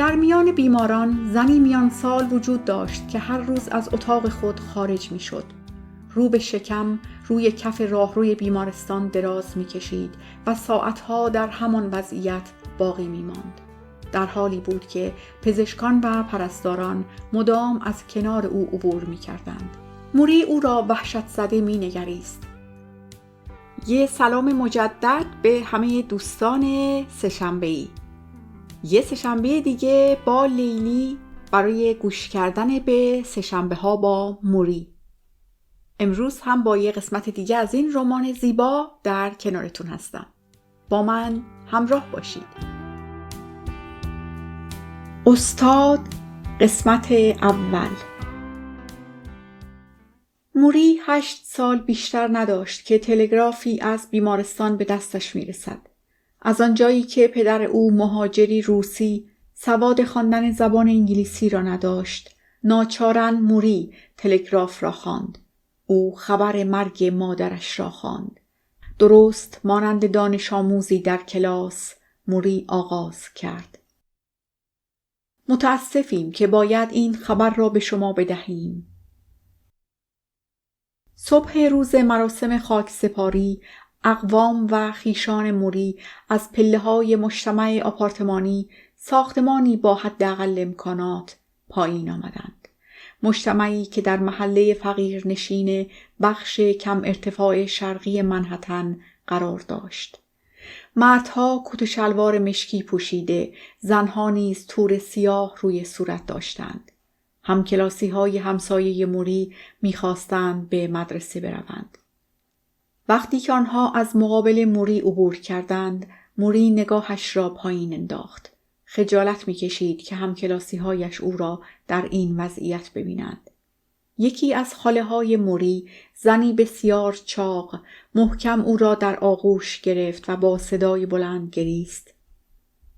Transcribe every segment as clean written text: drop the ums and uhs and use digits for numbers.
در میان بیماران زنی میان سال وجود داشت که هر روز از اتاق خود خارج می شد. رو به شکم روی کف راهروی بیمارستان دراز می کشید و ساعتها در همان وضعیت باقی می ماند. در حالی بود که پزشکان و پرستاران مدام از کنار او عبور می کردند. موری او را وحشت زده می نگریست. یه سلام مجدد به همه دوستان سه‌شنبه‌ای. یه سه‌شنبه دیگه با لیلی برای گوش کردن به سه‌شنبه ها با موری. امروز هم با یه قسمت دیگه از این رمان زیبا در کنارتون هستم. با من همراه باشید. استاد، قسمت اول. موری 8 سال بیشتر نداشت که تلگرافی از بیمارستان به دستش میرسد. از آنجایی که پدر او مهاجری روسی سواد خواندن زبان انگلیسی را نداشت، ناچارن موری تلگراف را خواند. او خبر مرگ مادرش را خواند. درست مانند دانش آموزی در کلاس موری آغاز کرد. متاسفیم که باید این خبر را به شما بدهیم. صبح روز مراسم خاکسپاری، اقوام و خیشان موری از پله‌های مجتمع آپارتمانی، ساختمانی با حداقل امکانات، پایین آمدند. مجتمعی که در محله فقیرنشین بخش کم ارتفاع شرقی منهتن قرار داشت. مردها کت و شلوار مشکی پوشیده، زنها نیز تور سیاه روی صورت داشتند. همکلاسی‌های همسایه موری می‌خواستند به مدرسه بروند. وقتی که آنها از مقابل موری عبور کردند، موری نگاهش را پایین انداخت. خجالت می‌کشید که همکلاسی‌هایش او را در این وضعیت ببینند. یکی از خاله‌های موری، زنی بسیار چاق، محکم او را در آغوش گرفت و با صدای بلند گریست.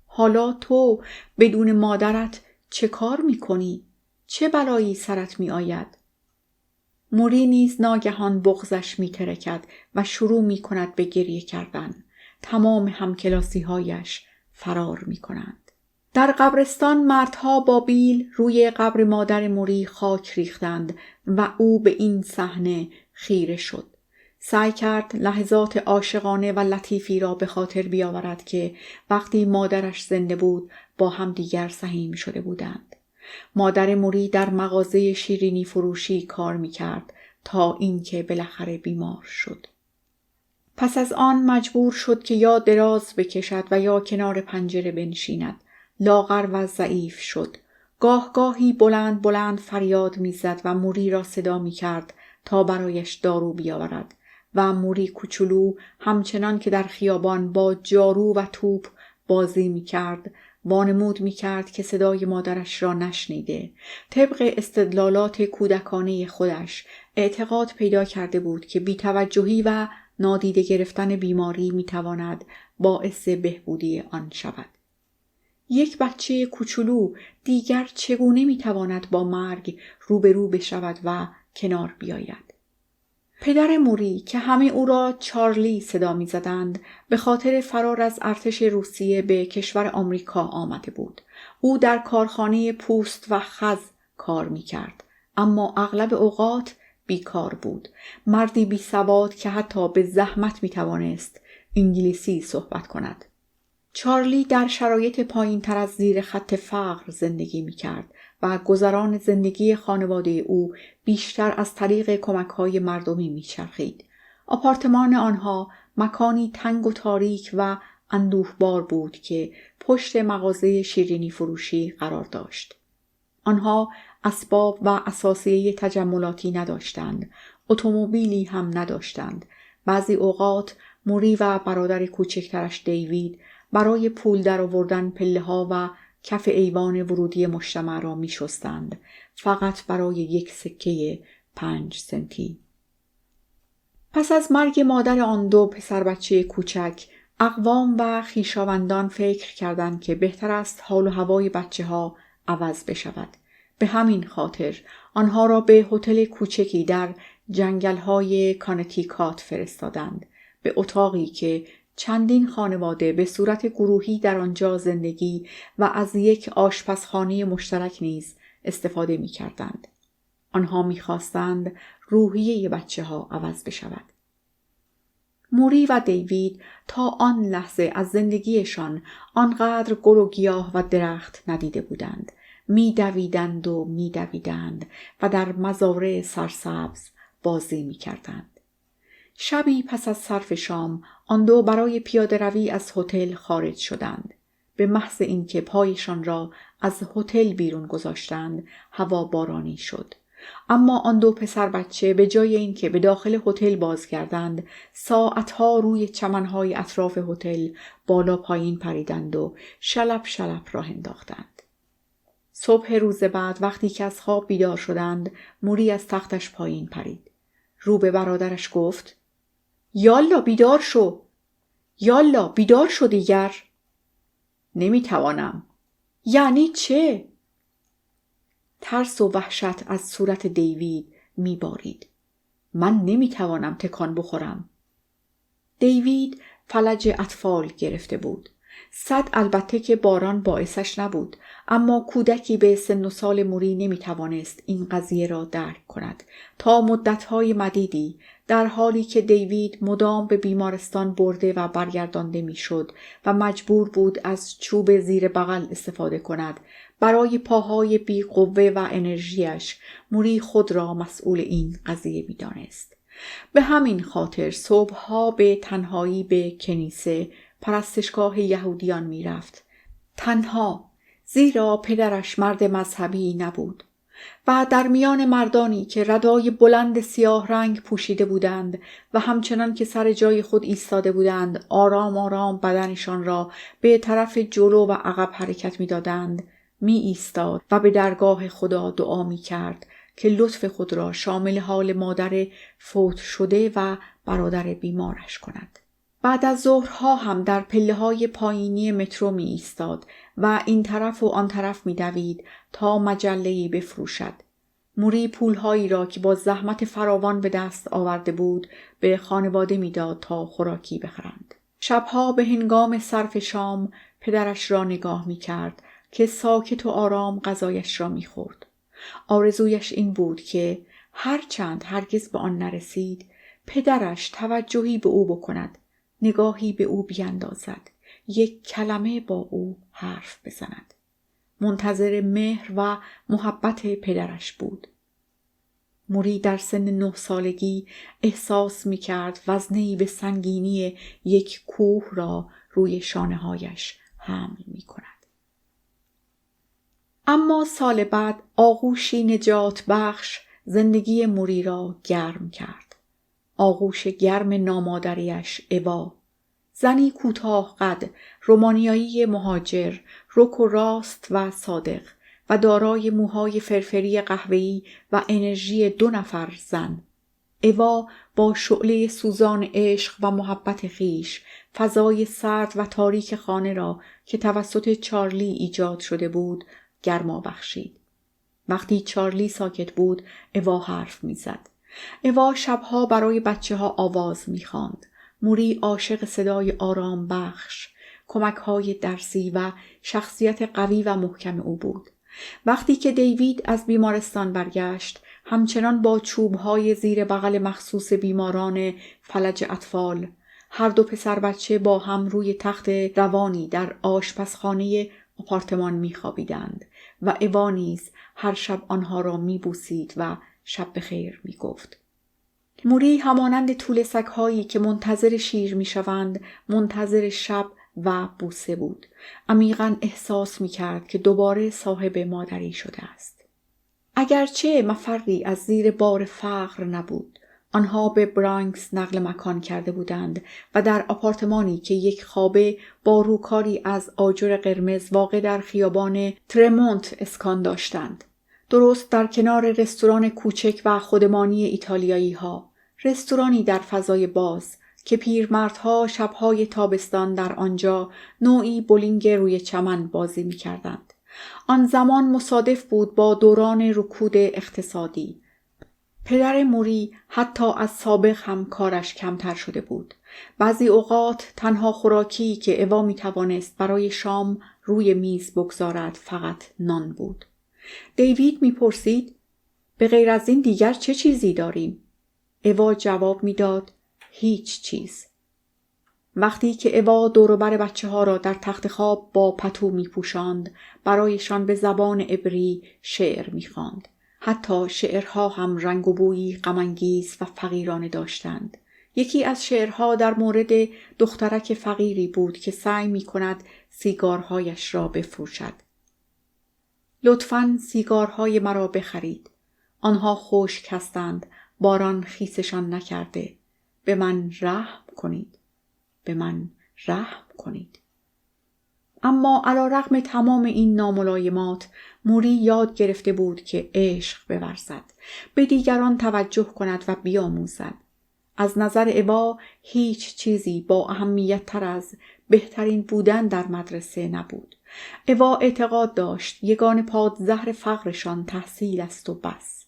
حالا تو بدون مادرت چه کار می‌کنی؟ چه بلایی سرت می‌آید؟ موری نیز ناگهان بغضش می‌ترکد و شروع می‌کند به گریه کردن. تمام همکلاسی‌هایش فرار می‌کنند. در قبرستان مردها با بیل روی قبر مادر موری خاک ریختند و او به این صحنه خیره شد. سعی کرد لحظات عاشقانه و لطیفی را به خاطر بیاورد که وقتی مادرش زنده بود با هم دیگر سهیم شده بودند. مادر موری در مغازه شیرینی فروشی کار می‌کرد تا اینکه بالاخره بیمار شد. پس از آن مجبور شد که یا دراز بکشد و یا کنار پنجره بنشیند. لاغر و ضعیف شد. گاهی بلند بلند فریاد می‌زد و موری را صدا می‌کرد تا برایش دارو بیاورد و موری کوچولو همچنان که در خیابان با جارو و توپ بازی می‌کرد، وانمود می‌کرد که صدای مادرش را نشنیده. طبق استدلالات کودکانه خودش اعتقاد پیدا کرده بود که بی‌توجهی و نادیده گرفتن بیماری می‌تواند باعث بهبودی آن شود. یک بچه کوچولو دیگر چگونه می‌تواند با مرگ روبرو بشود و کنار بیاید؟ پدر موری که همه او را چارلی صدا می‌زدند، به خاطر فرار از ارتش روسیه به کشور آمریکا آمده بود. او در کارخانه پوست و خز کار می‌کرد، اما اغلب اوقات بیکار بود. مردی بی‌سواد که حتی به زحمت می‌توانست انگلیسی صحبت کند. چارلی در شرایط پایین تر از زیر خط فقر زندگی می کرد و گذران زندگی خانواده او بیشتر از طریق کمک‌های مردمی می چرخید. آپارتمان آنها مکانی تنگ و تاریک و اندوهبار بود که پشت مغازه شیرینی فروشی قرار داشت. آنها اسباب و اساسیه تجملاتی نداشتند، اتومبیلی هم نداشتند. بعضی اوقات موری و برادر کوچکترش دیوید برای پول درآوردن پله‌ها و کف ایوان ورودی مجتمع را می‌شستند، فقط برای یک سکه 5 سنتی. پس از مرگ مادر آن دو پسر بچه کوچک، اقوام و خویشاوندان فکر کردند که بهتر است حال و هوای بچه‌ها عوض بشود. به همین خاطر آنها را به هتل کوچکی در جنگل‌های کانتیکات فرستادند، به اتاقی که چندین خانواده به صورت گروهی در آنجا زندگی و از یک آشپزخانه مشترک نیز استفاده می کردند. آنها می خواستند روحیه بچه‌ها عوض بشود. موری و دیوید تا آن لحظه از زندگیشان آنقدر گل و گیاه و درخت ندیده بودند. می دویدند و می دویدند و در مزارع سرسبز بازی می کردند. شبی پس از صرف شام آن دو برای پیاده روی از هتل خارج شدند. به محض اینکه پایشان را از هتل بیرون گذاشتند هوا بارانی شد. اما آن دو پسر بچه به جای اینکه به داخل هتل بازگردند ساعتها روی چمنهای اطراف هتل بالا پایین پریدند و شلپ شلپ راه انداختند. صبح روز بعد وقتی که از خواب بیدار شدند موری از تختش پایین پرید. رو به برادرش گفت: یالا بیدار شو. یالا بیدار شو دیگر. نمیتوانم. یعنی چه؟ ترس و وحشت از صورت دیوید میبارید. من نمیتوانم تکان بخورم. دیوید فلج اطفال گرفته بود. البته که باران باعثش نبود، اما کودکی به سن و سال موری نمیتوانست این قضیه را درک کند تا مدتهای مدیدی، در حالی که دیوید مدام به بیمارستان برده و برگردانده میشد و مجبور بود از چوب زیر بغل استفاده کند برای پاهای بی قوه و انرژیش. موری خود را مسئول این قضیه میدانست. به همین خاطر صبحها به تنهایی به کنیسه، پرستشگاه یهودیان می رفت. تنها، زیرا پدرش مرد مذهبی نبود و در میان مردانی که ردای بلند سیاه رنگ پوشیده بودند و همچنان که سر جای خود ایستاده بودند آرام آرام بدنشان را به طرف جلو و عقب حرکت می دادند، می ایستاد و به درگاه خدا دعا می کرد که لطف خود را شامل حال مادر فوت شده و برادر بیمارش کند. بعد از ظهرها هم در پله‌های پایینی مترو می ایستاد و این طرف و آن طرف می دوید تا مجله‌ای بفروشد. موری پولهایی را که با زحمت فراوان به دست آورده بود به خانواده می داد تا خوراکی بخرند. شبها به هنگام صرف شام پدرش را نگاه می کرد که ساکت و آرام غذایش را می خورد. آرزویش این بود که هرچند هرگز به آن نرسید پدرش توجهی به او بکند، نگاهی به او بیندازد، یک کلمه با او حرف بزند. منتظر مهر و محبت پدرش بود. موری در سن 9 سالگی احساس می کرد وزنی به سنگینی یک کوه را روی شانه‌هایش حمل می کند. اما سال بعد آغوشی نجات بخش زندگی موری را گرم کرد. آغوش گرم نامادریش اوا، زنی کوتاه قد، رومانیایی مهاجر، رک و راست و صادق و دارای موهای فرفری قهوه‌ای و انرژی 2 نفر زن. اوا با شعله سوزان عشق و محبت خیش فضای سرد و تاریک خانه را که توسط چارلی ایجاد شده بود گرما بخشید. وقتی چارلی ساکت بود اوا حرف می‌زد. اوا شبها برای بچه‌ها آواز می‌خواند. موری عاشق صدای آرام بخش، کمک‌های درسی و شخصیت قوی و محکم او بود. وقتی که دیوید از بیمارستان برگشت، همچنان با چوب‌های زیر بغل مخصوص بیماران فلج اطفال، هر دو پسر بچه با هم روی تخت روانی در آشپزخانه آپارتمان می‌خوابیدند و اوا نیز هر شب آنها را می‌بوسید و شب بخیر می‌گفت. موری همانند توله سگ‌هایی که منتظر شیر می‌شوند، منتظر شب و بوسه بود. عمیقاً احساس می‌کرد که دوباره صاحب مادری شده است. اگرچه مفری از زیر بار فقر نبود، آنها به برانکس نقل مکان کرده بودند و در آپارتمانی که یک خوابه با روکاری از آجر قرمز واقع در خیابان ترمونت اسکان داشتند. درست در کنار رستوران کوچک و خودمانی ایتالیایی ها، رستورانی در فضای باز که پیرمردها شبهای تابستان در آنجا نوعی بولینگ روی چمن بازی می کردند. آن زمان مصادف بود با دوران رکود اقتصادی. پدر موری حتی از سابق هم کارش کمتر شده بود. بعضی اوقات تنها خوراکی که اوا می توانست برای شام روی میز بگذارد فقط نان بود. دیوید می پرسید به غیر از این دیگر چه چیزی داریم؟ اوا جواب می داد هیچ چیز. وقتی که اوا دوروبر بچه ها را در تخت خواب با پتو می پوشاند، برایشان به زبان عبری شعر می خواند. حتی شعرها هم رنگ و بویی غم‌انگیز و فقیرانه داشتند. یکی از شعرها در مورد دخترک فقیری بود که سعی می کند سیگارهایش را بفروشد. لطفاً سیگارهای مرا بخرید. آنها خشک هستند، باران خیسشان نکرده. به من رحم کنید. به من رحم کنید. اما علیرغم تمام این ناملایمات، موری یاد گرفته بود که عشق بورزد، به دیگران توجه کند و بیاموزد. از نظر اوا هیچ چیزی با اهمیت تر از بهترین بودن در مدرسه نبود. اوا اعتقاد داشت یگان پادزهر فقرشان تحصیل است و بس.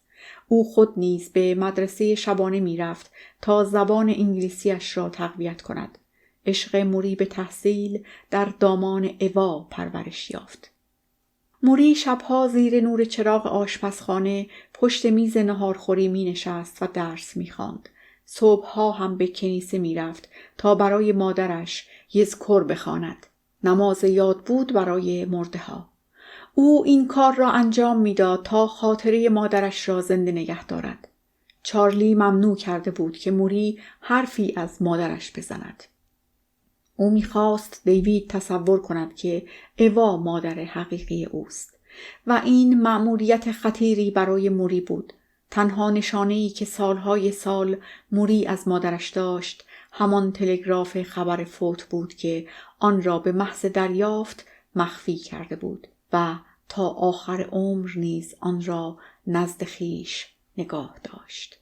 او خود نیز به مدرسه شبانه می رفت تا زبان انگلیسیش را تقویت کند. عشق موری به تحصیل در دامان اوا پرورش یافت. موری شبها زیر نور چراغ آشپزخانه پشت میز نهارخوری می نشست و درس می خواند. صبحها هم به کنیسه می رفت تا برای مادرش یذکر بخواند. نماز یاد بود برای مرده ها. او این کار را انجام می داد تا خاطره مادرش را زنده نگه دارد. چارلی ممنوع کرده بود که موری حرفی از مادرش بزند. او می‌خواست دیوید تصور کند که اوا مادر حقیقی اوست و این مأموریت خطیری برای موری بود. تنها نشانه‌ای که سالهای سال موری از مادرش داشت همان تلگراف خبر فوت بود که آن را به محض دریافت مخفی کرده بود و تا آخر عمر نیز آن را نزد خویش نگاه داشت.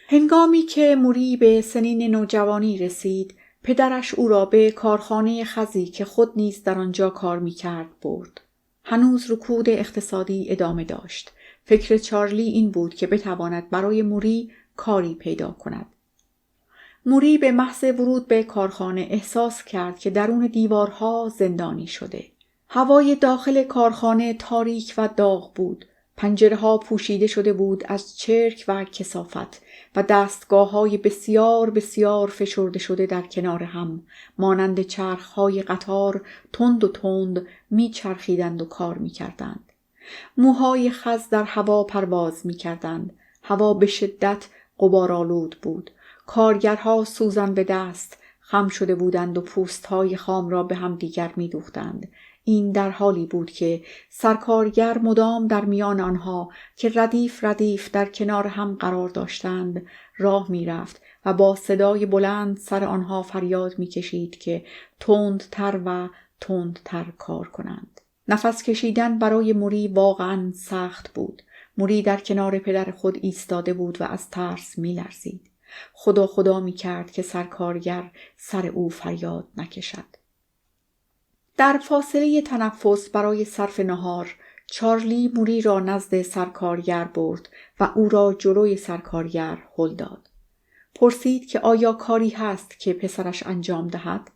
هنگامی که موری به سنین نوجوانی رسید، پدرش او را به کارخانه خزی که خود نیز در آنجا کار می‌کرد برد. هنوز رکود اقتصادی ادامه داشت. فکر چارلی این بود که بتواند برای موری کاری پیدا کند. موری به محض ورود به کارخانه احساس کرد که درون دیوارها زندانی شده. هوای داخل کارخانه تاریک و داغ بود. پنجره‌ها پوشیده شده بود از چرک و کثافت و دستگاه‌های بسیار بسیار فشرده شده در کنار هم مانند چرخ‌های قطار تند و تند می‌چرخیدند و کار می‌کردند. موهای خز در هوا پرواز می‌کردند. هوا به شدت غبارآلود بود. کارگرها سوزن به دست خم شده بودند و پوست‌های خام را به هم دیگر می‌دوختند. این در حالی بود که سرکارگر مدام در میان آنها که ردیف ردیف در کنار هم قرار داشتند راه می رفت و با صدای بلند سر آنها فریاد می کشید که تندتر و تندتر کار کنند. نفس کشیدن برای موری واقعا سخت بود. موری در کنار پدر خود ایستاده بود و از ترس می لرزید. خدا می کرد که سرکارگر سر او فریاد نکشد. در فاصله تنفس برای صرف نهار، چارلی موری را نزد سرکارگر برد و او را جلوی سرکارگر هل داد. پرسید که آیا کاری هست که پسرش انجام دهد؟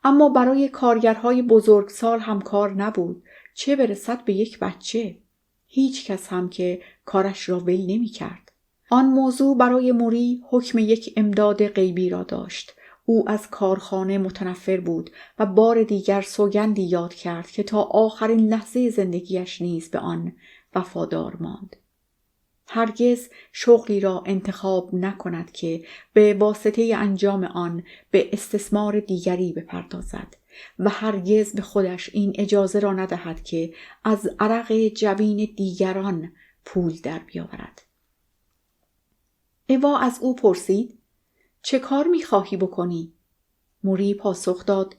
اما برای کارگرهای بزرگسال هم کار نبود، چه برسد به یک بچه. هیچ کس هم که کارش را ول نمی کرد. آن موضوع برای موری حکم یک امداد غیبی را داشت. او از کارخانه متنفر بود و بار دیگر سوگندی یاد کرد که تا آخرین لحظه زندگیش نیز به آن وفادار ماند. هرگز شغلی را انتخاب نکند که به واسطه انجام آن به استثمار دیگری بپردازد و هرگز به خودش این اجازه را ندهد که از عرق جبین دیگران پول در بیاورد. اوا از او پرسید چه کار می‌خواهی بکنی؟ موری پاسخ داد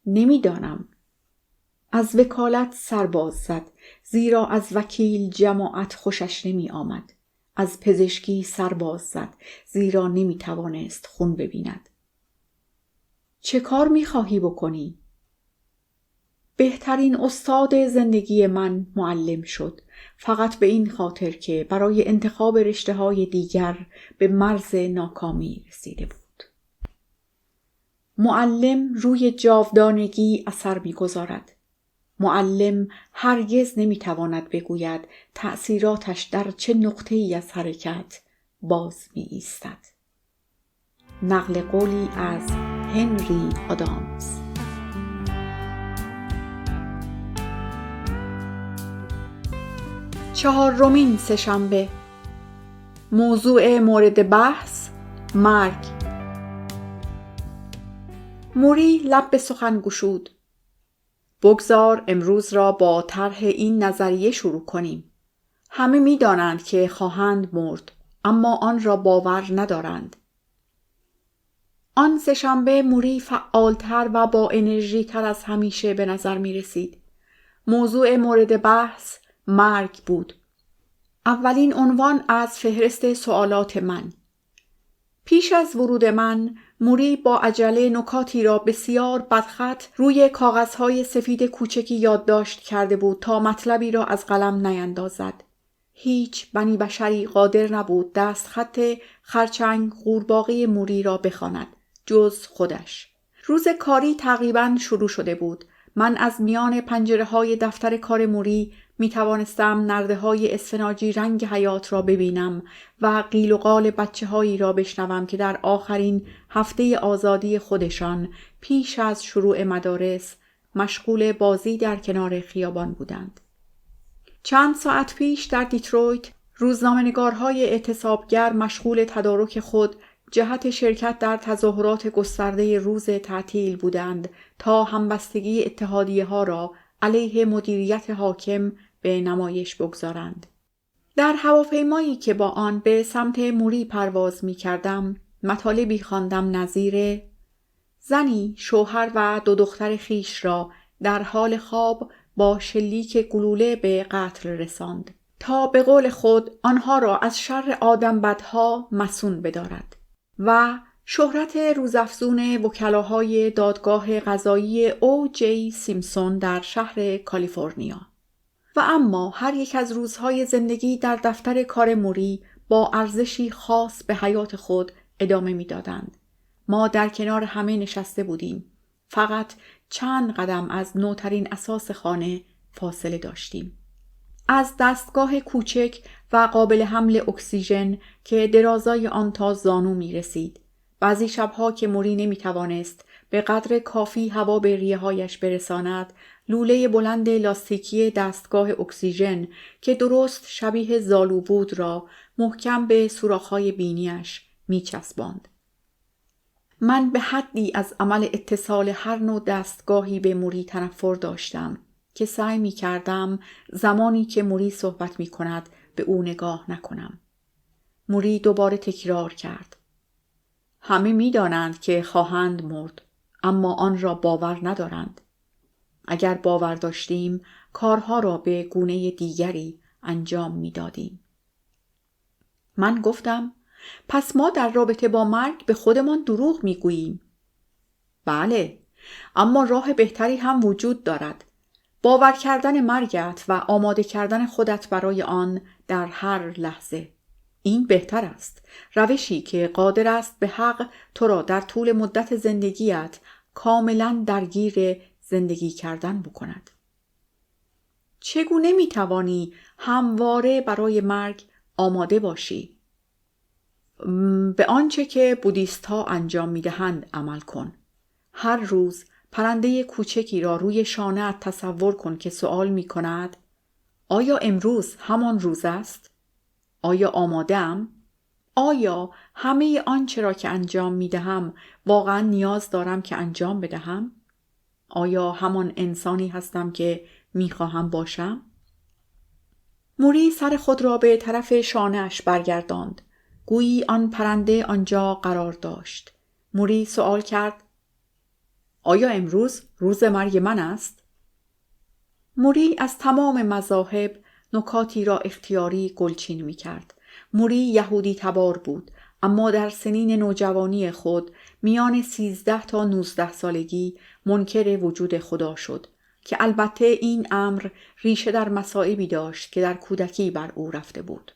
نمی‌دانم. از وکالت سرباز زد، زیرا از وکیل جماعت خوشش نمی آمد. از پزشکی سرباز زد، زیرا نمی توانست خون ببیند. چه کار می خواهی بکنی؟ بهترین استاد زندگی من معلم شد، فقط به این خاطر که برای انتخاب رشته‌های دیگر به مرز ناکامی رسیده بود. معلم روی جاودانگی اثر می‌گذارد. معلم هرگز نمی‌تواند بگوید تأثیراتش در چه نقطه‌ای از حرکت باز می‌ایستد. نقل قولی از هنری آدامز. 4 سه‌شنبه. موضوع مورد بحث: مرگ. موری لب به سخن گشود. بگذار امروز را با طرح این نظریه شروع کنیم. همه می دانند که خواهند مرد، اما آن را باور ندارند. آن سه‌شنبه موری فعالتر و با انرژی تر از همیشه به نظر می رسید. موضوع مورد بحث مرگ بود. اولین عنوان از فهرست سوالات من. پیش از ورود من، موری با عجله نکاتی را بسیار بدخط روی کاغذهای سفید کوچکی یادداشت کرده بود تا مطلبی را از قلم نیندازد. هیچ بنی بشری قادر نبود دستخط خرچنگ قورباغه موری را بخواند جز خودش. روز کاری تقریباً شروع شده بود. من از میان پنجره‌های دفتر کار موری می توانستم نرده‌های اسفناجی رنگ حیات را ببینم و قیل و قال بچه‌هایی را بشنوم که در آخرین هفته آزادی خودشان پیش از شروع مدارس مشغول بازی در کنار خیابان بودند. چند ساعت پیش در دیترویت روزنامه‌نگارهای اعتصابگر مشغول تدارک خود جهت شرکت در تظاهرات گسترده روز تعطیل بودند تا همبستگی اتحادیه‌ها را علیه مدیریت حاکم به نمایش بگذارند. در هواپیمایی که با آن به سمت موری پرواز می کردم، مطالبی خواندم نظیر زنی شوهر و 2 دختر خیش را در حال خواب با شلیک گلوله به قتل رساند تا به قول خود آنها را از شر آدمبدها مصون بدارد و شهرت روزافزون وکلاهای دادگاه قضایی او جی سیمپسون در شهر کالیفرنیا. و اما هر یک از روزهای زندگی در دفتر کار موری با ارزشی خاص به حیات خود ادامه می‌دادند. ما در کنار همه نشسته بودیم. فقط چند قدم از نوترین اساس خانه فاصله داشتیم. از دستگاه کوچک و قابل حمل اکسیژن که درازای آن تا زانو می رسید. بعضی شبها که موری نمی توانست به قدر کافی هوا به ریه‌هایش برساند، لوله بلند لاستیکی دستگاه اکسیژن که درست شبیه زالو بود را محکم به سوراخ‌های بینیش می چسباند. من به حدی از عمل اتصال هر نوع دستگاهی به موری تنفر داشتم که سعی می کردم زمانی که موری صحبت می کند به او نگاه نکنم. موری دوباره تکرار کرد. همه می دانند که خواهند مرد، اما آن را باور ندارند. اگر باور داشتیم، کارها را به گونه دیگری انجام می دادیم. من گفتم پس ما در رابطه با مرگ به خودمان دروغ می گوییم. بله، اما راه بهتری هم وجود دارد. باور کردن مرگت و آماده کردن خودت برای آن در هر لحظه. این بهتر است. روشی که قادر است به حق تو را در طول مدت زندگیت کاملا درگیر زندگی کردن بکند. چگونه می توانی همواره برای مرگ آماده باشی؟ به آنچه که بودیست ها انجام می دهند عمل کن. هر روز پرنده کوچکی را روی شانه‌ات تصور کن که سوال می کند آیا امروز همان روز است؟ آیا آماده‌ام؟ آیا همه آنچه را که انجام می دهم واقعا نیاز دارم که انجام بدهم؟ آیا همان انسانی هستم که می خواهم باشم؟ موری سر خود را به طرف شانه‌اش برگرداند. گویی آن پرنده آنجا قرار داشت. موری سوال کرد آیا امروز روز مرگ من است؟ موری از تمام مذاهب نکاتی را اختیاری گلچین می کرد. موری یهودی تبار بود، اما در سنین نوجوانی خود میان 13 تا 19 سالگی منکر وجود خدا شد. که البته این امر ریشه در مصائبی داشت که در کودکی بر او رفته بود.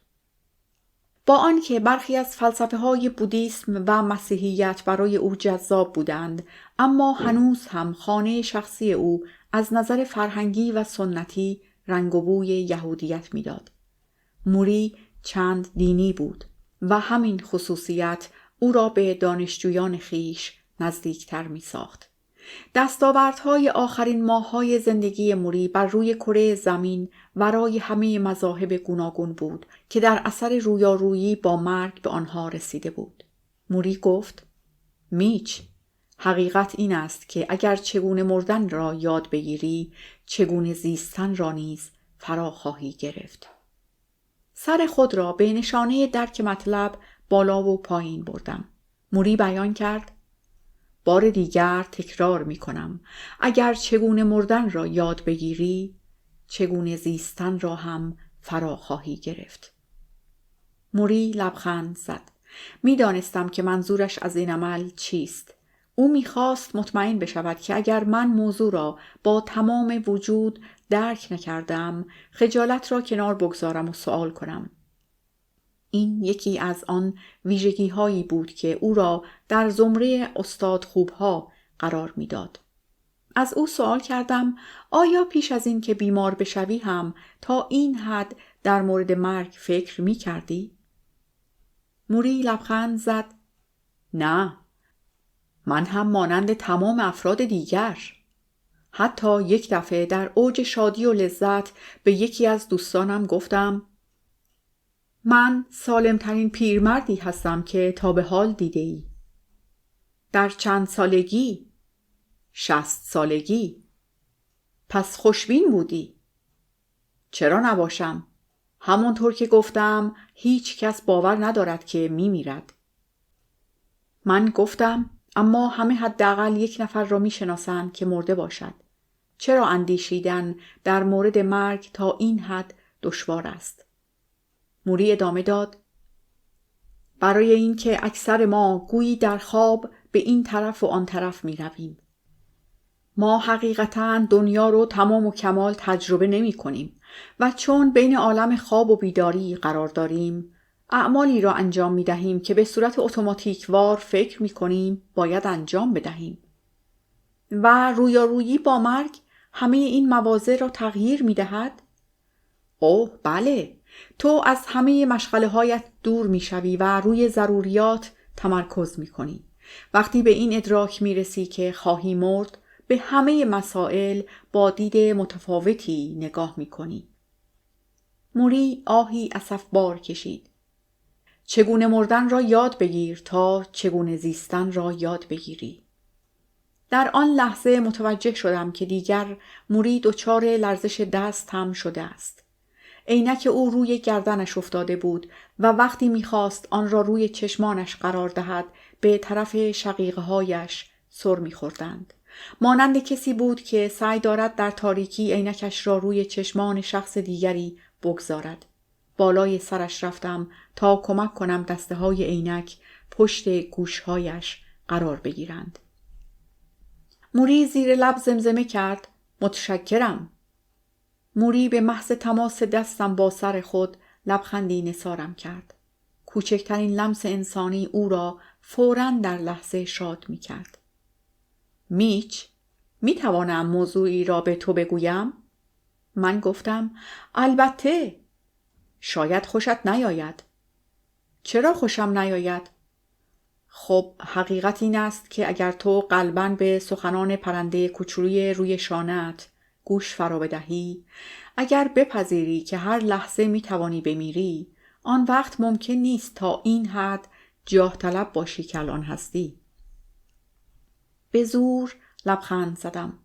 با آنکه برخی از فلسفه‌های بودیسم و مسیحیت برای او جذاب بودند، اما هنوز هم خانه شخصی او از نظر فرهنگی و سنتی رنگ و بوی یهودیت میداد. موری چند دینی بود و همین خصوصیت او را به دانشجویان خیش نزدیکتر می ساخت. دستاوردهای آخرین ماه‌های زندگی موری بر روی کره زمین ورای همه مذاهب گوناگون بود که در اثر رویارویی با مرگ به آنها رسیده بود. موری گفت: میچ، حقیقت این است که اگر چگونه مردن را یاد بگیری، چگونه زیستن را نیز فرا خواهی گرفت. سر خود را به نشانه درک مطلب بالا و پایین بردم. موری بیان کرد: بار دیگر تکرار می کنم، اگر چگونه مردن را یاد بگیری، چگونه زیستن را هم فرا خواهی گرفت. موری لبخند زد. می دانستم که منظورش از این عمل چیست. او می خواست مطمئن بشود که اگر من موضوع را با تمام وجود درک نکردم، خجالت را کنار بگذارم و سوال کنم. این یکی از آن ویژگی هایی بود که او را در زمره استاد خوبها قرار می داد. از او سوال کردم: آیا پیش از این که بیمار بشوی هم تا این حد در مورد مرگ فکر می کردی؟ موری لبخند زد: نه، من هم مانند تمام افراد دیگر. حتی یک دفعه در اوج شادی و لذت به یکی از دوستانم گفتم: من سالمترین پیرمردی هستم که تا به حال دیده ای. در چند سالگی؟ 60 سالگی. پس خوشبین بودی؟ چرا نباشم؟ همونطور که گفتم هیچ کس باور ندارد که میمیرد. من گفتم: اما همه حداقل یک نفر را میشناسند که مرده باشد. چرا اندیشیدن در مورد مرگ تا این حد دشوار است؟ موری ادامه داد: برای این که اکثر ما گویی در خواب به این طرف و آن طرف می رویم. ما حقیقتاً دنیا رو تمام و کمال تجربه نمی کنیم و چون بین عالم خواب و بیداری قرار داریم، اعمالی را انجام می دهیم که به صورت اتوماتیک وار فکر می کنیم باید انجام بدهیم. و رویارویی با مرگ همه این مواضع را تغییر می دهد؟ اوه بله، تو از همه مشغله هایت دور می شوی و روی ضروریات تمرکز می کنی. وقتی به این ادراک می رسی که خواهی مرد، به همه مسائل با دید متفاوتی نگاه می کنی. موری آهی اسفبار کشید. چگونه مردن را یاد بگیر تا چگونه زیستن را یاد بگیری. در آن لحظه متوجه شدم که دیگر موری دچار لرزش دست هم شده است. عینک او روی گردنش افتاده بود و وقتی می‌خواست آن را روی چشمانش قرار دهد به طرف شقیقه‌هایش سر می‌خوردند. مانند کسی بود که سعی دارد در تاریکی عینکش را روی چشمان شخص دیگری بگذارد. بالای سرش رفتم تا کمک کنم دسته‌های عینک پشت گوش‌هایش قرار بگیرند. موری زیر لب زمزمه کرد: متشکرم. موری به محض تماس دستم با سر خود لبخندی نثارم کرد. کوچکترین لمس انسانی او را فوراً در لحظه شاد می کرد. میچ، می توانم موضوعی را به تو بگویم؟ من گفتم: البته. شاید خوشت نیاید. چرا خوشم نیاید؟ خب حقیقت این است که اگر تو قلباً به سخنان پرنده کوچولوی روی شانه‌ات گوش فرا بدهی، اگر بپذیری که هر لحظه می توانی بمیری، آن وقت ممکن نیست تا این حد جاه طلب باشی که الان هستی. به زور لبخند زدم.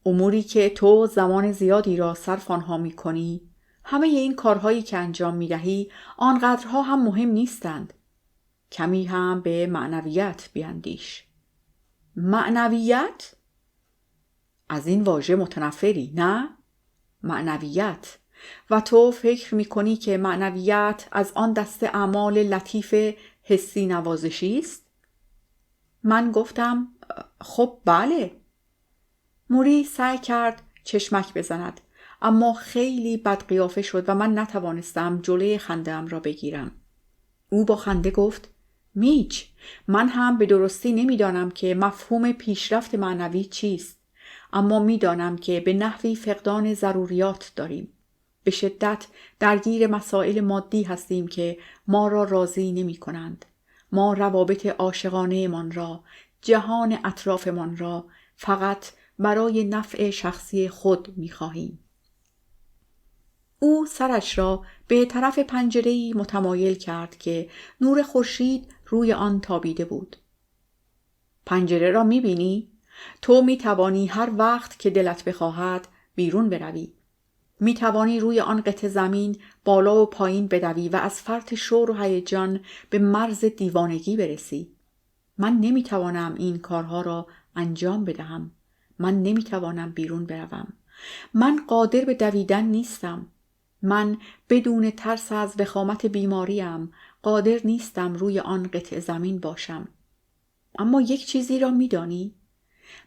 اموری که تو زمان زیادی را صرف آنها می کنی، همه این کارهایی که انجام می دهی، آنقدرها هم مهم نیستند. کمی هم به معنویت بیندیش. معنویت؟ از این واژه متنفری، نه؟ معنویت. و تو فکر می‌کنی که معنویت از آن دسته اعمال لطیف حسی نوازشی است؟ من گفتم: خب بله. موری سعی کرد چشمک بزند، اما خیلی بد قیافه شد و من نتوانستم جلوی خنده‌ام را بگیرم. او با خنده گفت: میچ، من هم به درستی نمیدانم که مفهوم پیشرفت معنوی چیست، اما میدانم که به نحوی فقدان ضروریات داریم. به شدت درگیر مسائل مادی هستیم که ما را راضی نمی کنند. ما روابط عاشقانه من را، جهان اطرافمان را فقط برای نفع شخصی خود می خواهیم. او سرش را به طرف پنجره‌ای متمایل کرد که نور خورشید روی آن تابیده بود. پنجره را می بینی؟ تو می توانی هر وقت که دلت بخواهد بیرون بروی. می توانی روی آن قطع زمین بالا و پایین بدوی و از فرط شور و هیجان به مرز دیوانگی برسی. من نمی توانم این کارها را انجام بدهم. من نمی توانم بیرون بروم. من قادر به دویدن نیستم. من بدون ترس از وخامت بیماریم قادر نیستم روی آن قطع زمین باشم. اما یک چیزی را می دانی؟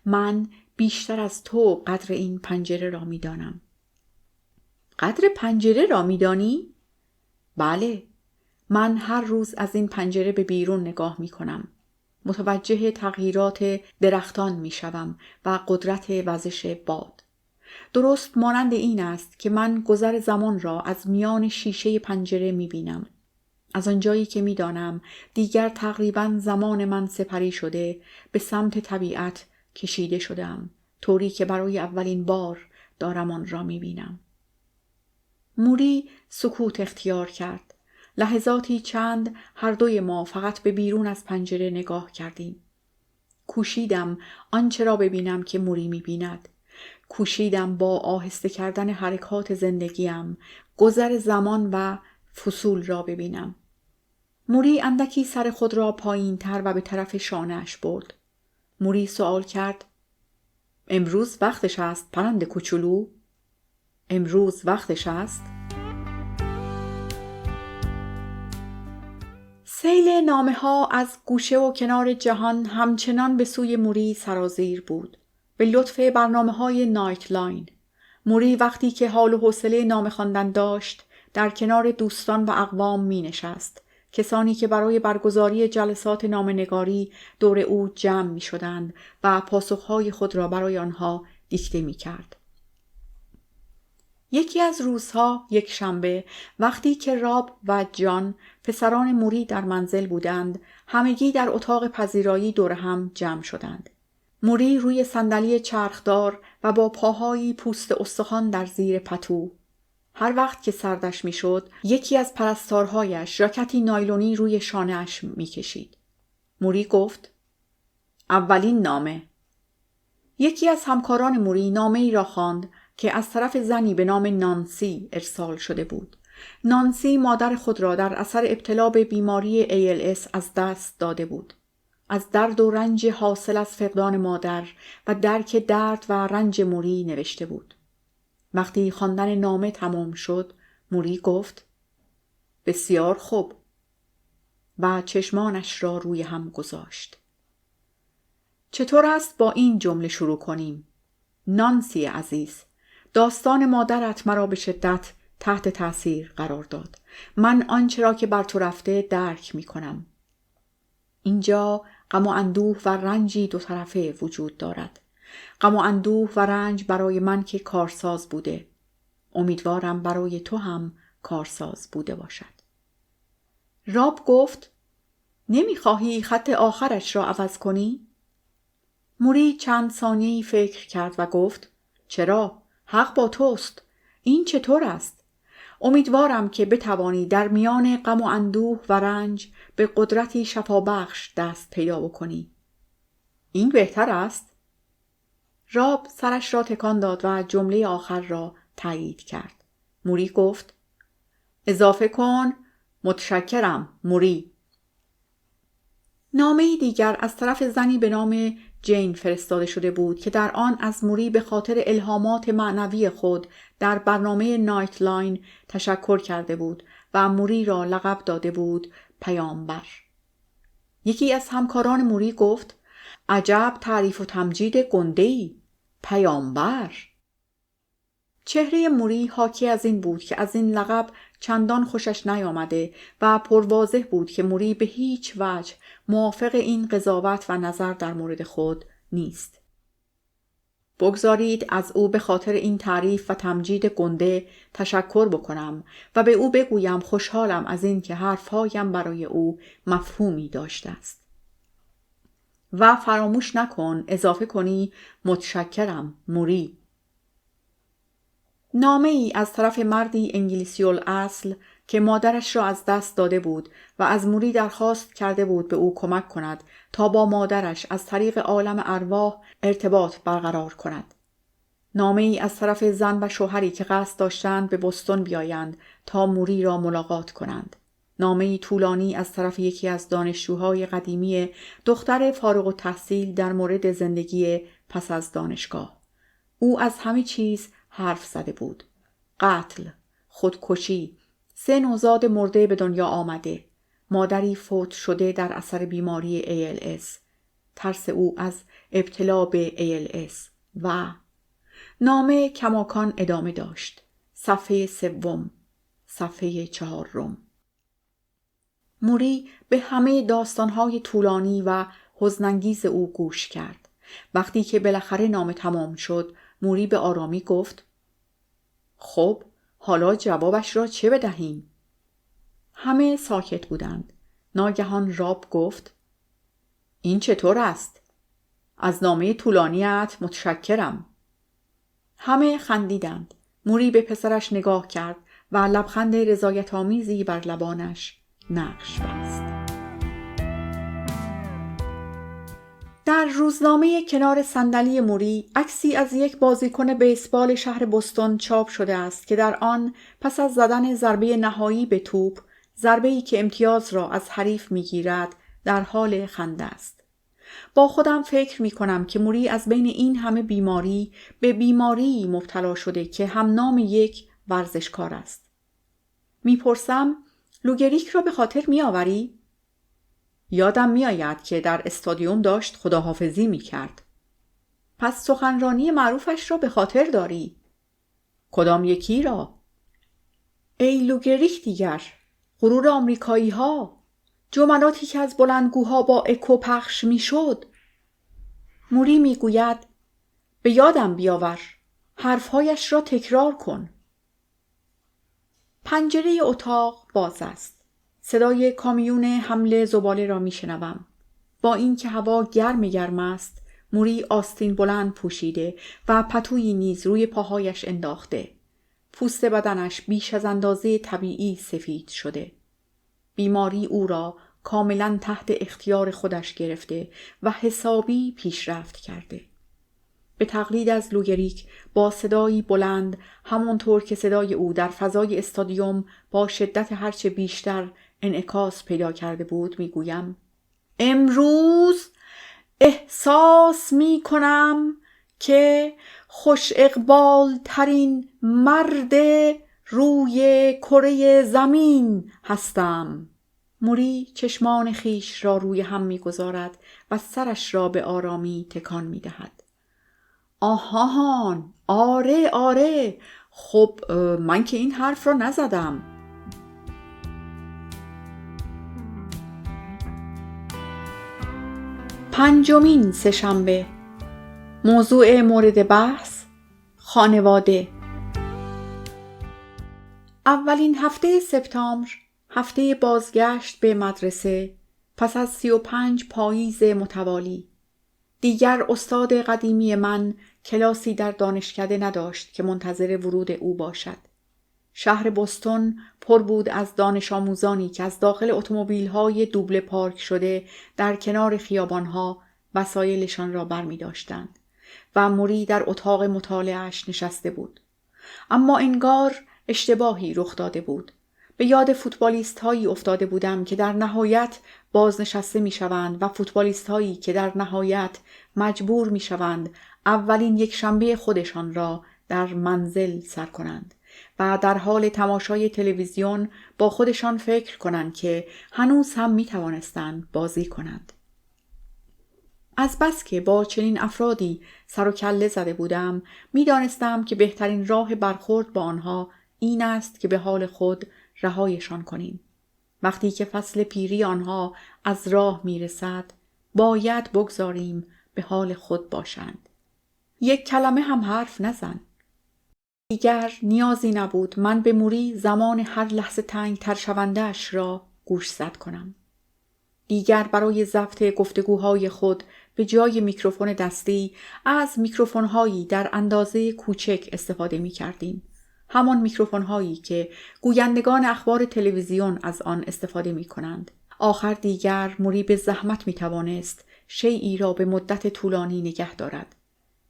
من بیشتر از تو قدر این پنجره را می دانم. قدر پنجره را می دانی؟ بله، من هر روز از این پنجره به بیرون نگاه می کنم. متوجه تغییرات درختان می شوم و قدرت وزش باد. درست مانند این است که من گذر زمان را از میان شیشه پنجره می بینم. از آنجایی که می دانم دیگر تقریباً زمان من سپری شده، به سمت طبیعت کشیده شدم، طوری که برای اولین بار دارم آن را می بینم. موری سکوت اختیار کرد. لحظاتی چند هر دوی ما فقط به بیرون از پنجره نگاه کردیم. کوشیدم آنچه را ببینم که موری می بیند. کوشیدم با آهسته کردن حرکات زندگیم گذر زمان و فصول را ببینم. موری اندکی سر خود را پایین تر و به طرف شانه‌اش برد. موری سوال کرد: امروز وقتش است پرنده کوچولو؟ امروز وقتش است؟ سیل نامه‌ها از گوشه و کنار جهان همچنان به سوی موری سرازیر بود. به لطف برنامه‌های نایت لاین. موری وقتی که حال و حوصله نامه خواندن داشت، در کنار دوستان و اقوام می نشست. کسانی که برای برگزاری جلسات نامه‌نگاری دور او جمع می شدند و پاسخهای خود را برای آنها دیکته می کرد. یکی از روزها، یک شنبه، وقتی که راب و جان پسران موری در منزل بودند، همگی در اتاق پذیرایی دور هم جمع شدند. موری روی صندلی چرخدار و با پاهایی پوست استخوان در زیر پتو. هر وقت که سردش میشد، یکی از پرستارهایش ژاکتی نایلونی روی شانه‌اش میکشید. موری گفت: اولین نامه. یکی از همکاران موری نامه‌ای را خواند که از طرف زنی به نام نانسی ارسال شده بود. نانسی مادر خود را در اثر ابتلا به بیماری ALS از دست داده بود. از درد و رنج حاصل از فقدان مادر و درک درد و رنج موری نوشته بود. وقتی خواندن نامه تمام شد، موری گفت: بسیار خوب، و چشمانش را روی هم گذاشت. چطور است با این جمله شروع کنیم؟ نانسی عزیز، داستان مادرت مرا به شدت تحت تأثیر قرار داد. من آنچه را که بر تو رفته درک می کنم. اینجا غم و اندوه و رنجی دو طرفه وجود دارد. غم و اندوه و رنج برای من که کارساز بوده. امیدوارم برای تو هم کارساز بوده باشد. راب گفت: نمیخواهی خط آخرش را عوض کنی؟ موری چند ثانیه‌ای فکر کرد و گفت: چرا؟ حق با توست. این چطور است؟ امیدوارم که بتوانی در میان غم و اندوه و رنج به قدرتی شفابخش دست پیدا بکنی. این بهتر است؟ راب سرش را تکان داد و جمله آخر را تایید کرد. موری گفت: اضافه کن. متشکرم موری. نامه‌ای دیگر از طرف زنی به نام جین فرستاده شده بود که در آن از موری به خاطر الهامات معنوی خود در برنامه نایت لاین تشکر کرده بود و موری را لقب داده بود پیامبر. یکی از همکاران موری گفت: عجب تعریف و تمجید گنده‌ای. پیامبر. چهره موری حاکی از این بود که از این لقب چندان خوشش نیامده و پرواضح بود که موری به هیچ وجه موافق این قضاوت و نظر در مورد خود نیست. بگذارید از او به خاطر این تعریف و تمجید گنده تشکر بکنم و به او بگویم خوشحالم از این که حرفهایم برای او مفهومی داشته است. و فراموش نکن اضافه کنی متشکرم موری. نامه ای از طرف مردی انگلیسی الاصل که مادرش را از دست داده بود و از موری درخواست کرده بود به او کمک کند تا با مادرش از طریق عالم ارواح ارتباط برقرار کند. نامه ای از طرف زن و شوهری که قصد داشتند به بوستون بیایند تا موری را ملاقات کنند. نامه ای طولانی از طرف یکی از دانشجوهای قدیمی دختر فارغ التحصیل در مورد زندگی پس از دانشگاه. او از همه چیز حرف زده بود. قتل، خودکشی، 3 نوزاد مرده به دنیا آمده، مادری فوت شده در اثر بیماری ALS، ترس او از ابتلا به ALS و نامه کماکان ادامه داشت. صفحه 3، صفحه 4. موری به همه داستانهای طولانی و حزن‌انگیز او گوش کرد. وقتی که بالاخره نامه تمام شد، موری به آرامی گفت: خب، حالا جوابش را چه بدهیم؟ همه ساکت بودند. ناگهان راب گفت: این چطور است؟ از نامه طولانیت متشکرم. همه خندیدند. موری به پسرش نگاه کرد و لبخند رضایت آمیزی بر لبانش نقش بست. در روزنامه کنار صندلی موری عکسی از یک بازیکن بیسبال شهر بوستون چاپ شده است که در آن پس از زدن ضربه نهایی به توپ، ضربه‌ای که امتیاز را از حریف می‌گیرد، در حال خنده است. با خودم فکر می‌کنم که موری از بین این همه بیماری به بیماری مبتلا شده که هم نام یک ورزشکار است. می‌پرسم لوگریک را به خاطر می‌آوری؟ یادم می‌آید که در استادیوم داشت خداحافظی می‌کرد. پس سخنرانی معروفش را به خاطر داری؟ کدام یکی را؟ ای لوگریک دیگر، غرور آمریکایی‌ها، جملاتی که از بلندگوها با اکو پخش می‌شد. موری می‌گوید: به یادم بیاور، حرفهایش را تکرار کن. پنجره اتاق باز است. صدای کامیون حمل زباله را میشنوم. با اینکه هوا گرم است، موری آستین بلند پوشیده و پتویی نیز روی پاهایش انداخته. پوست بدنش بیش از اندازه طبیعی سفید شده. بیماری او را کاملا تحت اختیار خودش گرفته و حسابی پیشرفت کرده. به تقلید از لوگریک با صدایی بلند، همانطور که صدای او در فضای استادیوم با شدت هرچه بیشتر انعکاس پیدا کرده بود، میگویم: امروز احساس میکنم که خوش اقبال ترین مرد روی کره زمین هستم. موری چشمان خیش را روی هم میگذارد و سرش را به آرامی تکان میدهد. آهان، آره، خب من که این حرف را نزدم. پنجمین سه‌شنبه. موضوع مورد بحث: خانواده. اولین هفته سپتامبر، هفته بازگشت به مدرسه پس از 35 پاییز متوالی. دیگر استاد قدیمی من کلاسی در دانشکده نداشت که منتظر ورود او باشد. شهر بوستون پر بود از دانش آموزانی که از داخل اتومبیل‌های دوبله پارک شده در کنار خیابان‌ها وسایلشان را برمی داشتند و موری در اتاق مطالعه‌اش نشسته بود. اما انگار اشتباهی رخ داده بود. به یاد فوتبالیست هایی افتاده بودم که در نهایت بازنشسته می شوند و فوتبالیست هایی که در نهایت مجبور می شوند اولین یک شنبه خودشان را در منزل سر کنند و در حال تماشای تلویزیون با خودشان فکر کنند که هنوز هم می توانستند بازی کنند. از بس که با چنین افرادی سر و کله زده بودم، می دانستم که بهترین راه برخورد با آنها این است که به حال خود رهایشان کنیم. وقتی که فصل پیری آنها از راه می رسد، باید بگذاریم به حال خود باشند. یک کلمه هم حرف نزن. دیگر نیازی نبود من به موری زمان هر لحظه تنگ تر شونده‌اش را گوشزد کنم. دیگر برای ضبط گفتگوهای خود به جای میکروفون دستی از میکروفون‌هایی در اندازه کوچک استفاده می‌کردیم. همان میکروفون‌هایی که گویندگان اخبار تلویزیون از آن استفاده می‌کنند. آخر دیگر موری به زحمت می‌توانست شیئی را به مدت طولانی نگه دارد.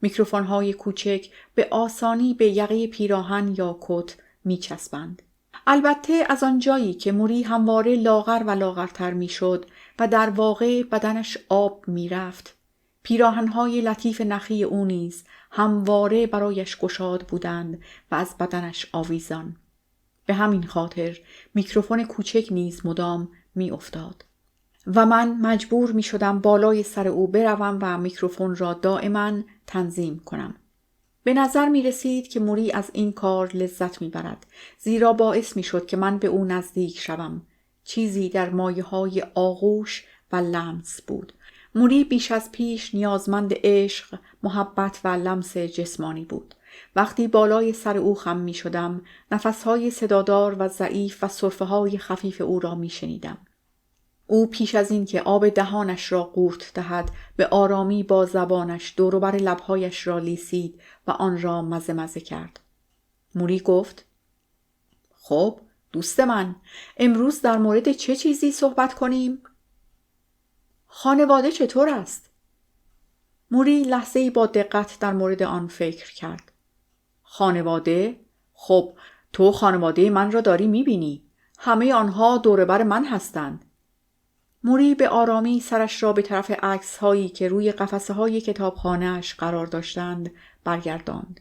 میکروفون‌های کوچک به آسانی به یقه پیراهن یا کت می‌چسبند. البته از آنجایی که موری همواره لاغر و لاغرتر می‌شد و در واقع بدنش آب می‌رفت، پیراهن‌های لطیف نخی او نیز همواره برایش گشاد بودند و از بدنش آویزان. به همین خاطر میکروفون کوچک نیز مدام می‌افتاد و من مجبور می‌شدم بالای سر او بروم و میکروفون را دائما تنظیم کنم. به نظر می رسید که موری از این کار لذت می برد، زیرا باعث می شد که من به او نزدیک شوم. چیزی در مایه‌های آغوش و لمس بود. موری بیش از پیش نیازمند عشق، محبت و لمس جسمانی بود. وقتی بالای سر او خم می شدم، نفسهای صدادار و ضعیف و سرفه‌های خفیف او را می شنیدم. او پیش از این که آب دهانش را قورت دهد به آرامی با زبانش دوروبر لبهایش را لیسید و آن را مزه مزه کرد. موری گفت: خب دوست من، امروز در مورد چه چیزی صحبت کنیم؟ خانواده چطور است؟ موری لحظه‌ای با دقت در مورد آن فکر کرد. خانواده؟ خب تو خانواده من را داری می‌بینی. همه آنها دوروبر من هستند. موری به آرامی سرش را به طرف عکس‌هایی که روی قفسه‌های کتابخانه‌اش قرار داشتند برگرداند.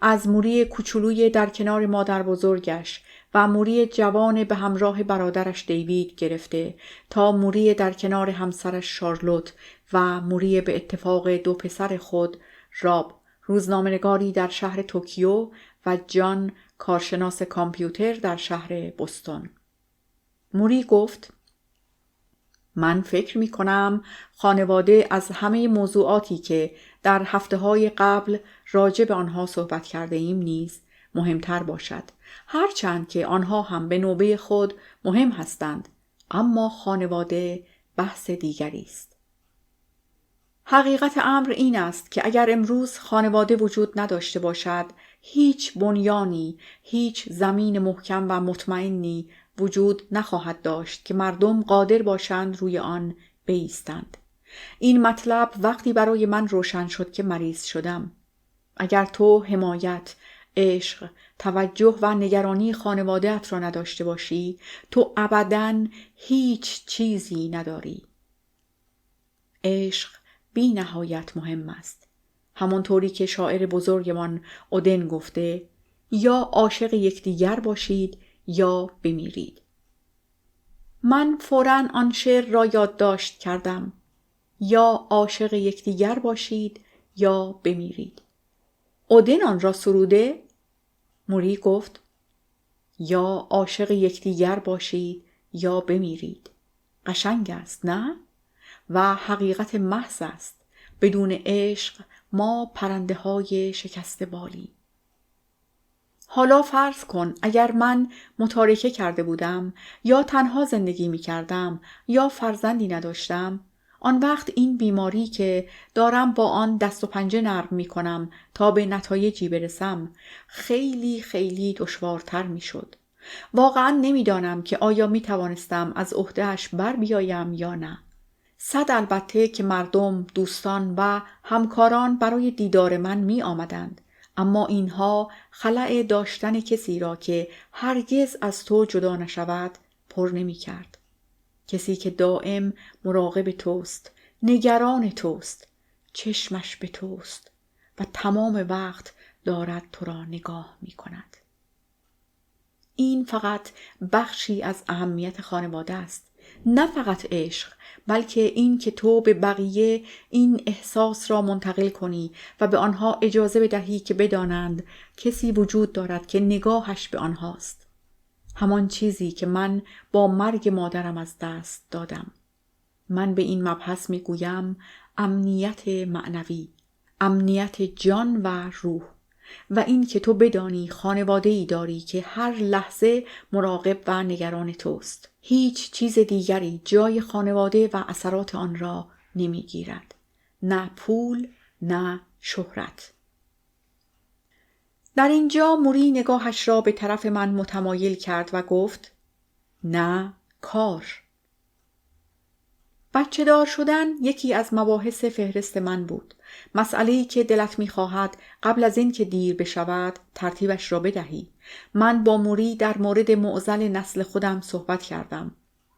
از موری کوچولوی در کنار مادر بزرگش و موری جوان به همراه برادرش دیوید گرفته تا موری در کنار همسرش شارلوت و موری به اتفاق دو پسر خود، راب روزنامه‌نگاری در شهر توکیو و جان کارشناس کامپیوتر در شهر بوستون. موری گفت: من فکر می کنم خانواده از همه موضوعاتی که در هفته‌های قبل راجع به آنها صحبت کرده ایم نیز مهمتر باشد. هرچند که آنها هم به نوبه خود مهم هستند، اما خانواده بحث دیگری است. حقیقت امر این است که اگر امروز خانواده وجود نداشته باشد، هیچ بنیانی، هیچ زمین محکم و مطمئنی وجود نخواهد داشت که مردم قادر باشند روی آن بایستند. این مطلب وقتی برای من روشن شد که مریض شدم. اگر تو حمایت، عشق، توجه و نگرانی خانواده‌ات را نداشته باشی، تو ابداً هیچ چیزی نداری. عشق بی نهایت مهم است. همانطوری که شاعر بزرگمان اودن گفته: یا عاشق یکدیگر باشید یا بمیرید. من فوراً آن شعر را یادداشت کردم: یا عاشق یکدیگر باشید یا بمیرید. اودن آن را سروده؟ موری گفت: یا عاشق یکدیگر باشید یا بمیرید. قشنگ است نه؟ و حقیقت محض است. بدون عشق ما پرنده های شکسته بالی. حالا فرض کن اگر من متارکه کرده بودم یا تنها زندگی می کردم یا فرزندی نداشتم، آن وقت این بیماری که دارم با آن دست و پنجه نرم می کنم تا به نتایجی برسم خیلی خیلی دشوارتر می شد. واقعا نمی دانم که آیا می توانستم از عهده‌اش بر بیایم یا نه. البته که مردم، دوستان و همکاران برای دیدار من می آمدند، اما اینها خلأ داشتن کسی را که هرگز از تو جدا نشود پر نمی کرد. کسی که دائم مراقب توست، نگران توست، چشمش به توست و تمام وقت دارد تو را نگاه می کند. این فقط بخشی از اهمیت خانواده است. نه فقط عشق، بلکه این که تو به بقیه این احساس را منتقل کنی و به آنها اجازه بدهی که بدانند کسی وجود دارد که نگاهش به آنهاست. همان چیزی که من با مرگ مادرم از دست دادم. من به این مبحث می گویم امنیت معنوی، امنیت جان و روح، و این که تو بدانی خانواده‌ای داری که هر لحظه مراقب و نگران توست. هیچ چیز دیگری جای خانواده و اثرات آن را نمی گیرد. نه پول، نه شهرت. در اینجا موری نگاهش را به طرف من متمایل کرد و گفت: نه کار. بچه دار شدن یکی از مباحث فهرست من بود. مسئله‌ای که دلت می‌خواهد قبل از این که دیر بشود ترتیبش را بدهی. من با موری در مورد معضل نسل خودم صحبت کردم.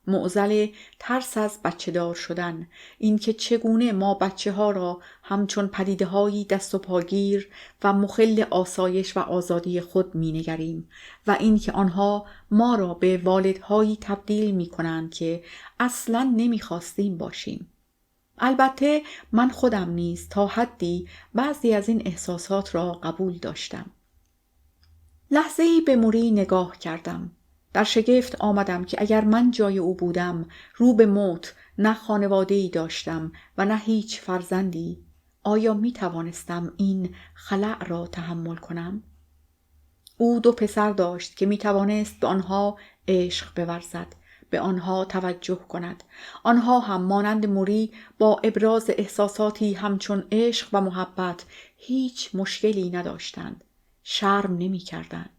معضل ترس از بچه دار شدن، این که چگونه ما بچه ها را همچون پدیده هایی دست و پاگیر و مخل آسایش و آزادی خود می نگریم و این که آنها ما را به والدهایی تبدیل می کنند که اصلاً نمی خواستیم باشیم. البته من خودم نیز تا حدی بعضی از این احساسات را قبول داشتم. لحظه‌ای به موری نگاه کردم. در شگفت آمدم که اگر من جای او بودم، رو به موت، نه خانواده‌ای داشتم و نه هیچ فرزندی، آیا می توانستم این خلأ را تحمل کنم؟ او 2 پسر داشت که می توانست به آنها عشق بورزد، به آنها توجه کند. آنها هم مانند موری با ابراز احساساتی همچون عشق و محبت هیچ مشکلی نداشتند. شرم نمی کردند.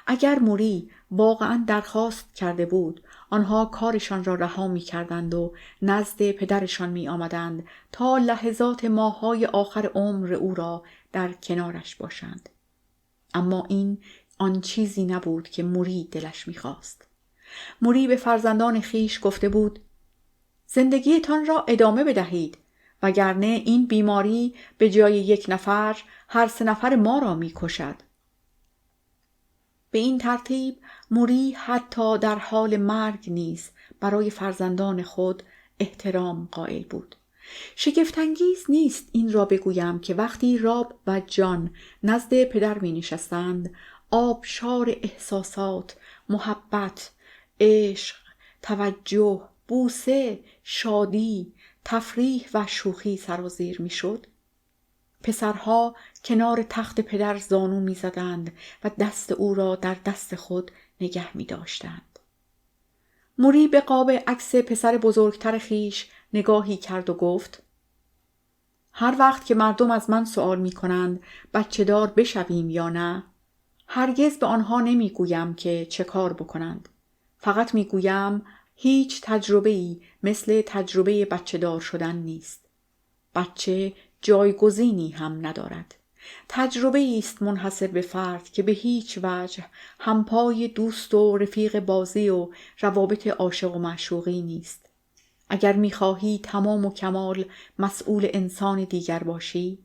اگر موری واقعا درخواست کرده بود، آنها کارشان را رها می کردند و نزد پدرشان می آمدند تا لحظات ماه‌های آخر عمر او را در کنارش باشند. اما این آن چیزی نبود که موری دلش می خواست. موری به فرزندان خیش گفته بود: زندگیتان را ادامه بدهید، وگرنه این بیماری به جای 1 نفر هر 3 نفر ما را می کشد. به این ترتیب موری حتی در حال مرگ نیز برای فرزندان خود احترام قائل بود. شگفت‌انگیز نیست این را بگویم که وقتی راب و جان نزد پدر می نشستند، آبشار احساسات، محبت، عشق، توجه، بوسه، شادی، تفریح و شوخی سرازیر می شد. پسرها کنار تخت پدر زانو می زدند و دست او را در دست خود نگه می داشتند. موری به قاب عکس پسر بزرگتر خیش نگاهی کرد و گفت: هر وقت که مردم از من سوال می کنند بچه دار بشویم یا نه، هرگز به آنها نمی گویم که چه کار بکنند. فقط می گویم هیچ تجربه‌ای مثل تجربه بچه دار شدن نیست. بچه جایگزینی هم ندارد. تجربه است منحصر به فرد که به هیچ وجه همپای دوست و رفیق بازی و روابط عاشق و معشوقی نیست. اگر می‌خواهی تمام و کمال مسئول انسان دیگر باشی،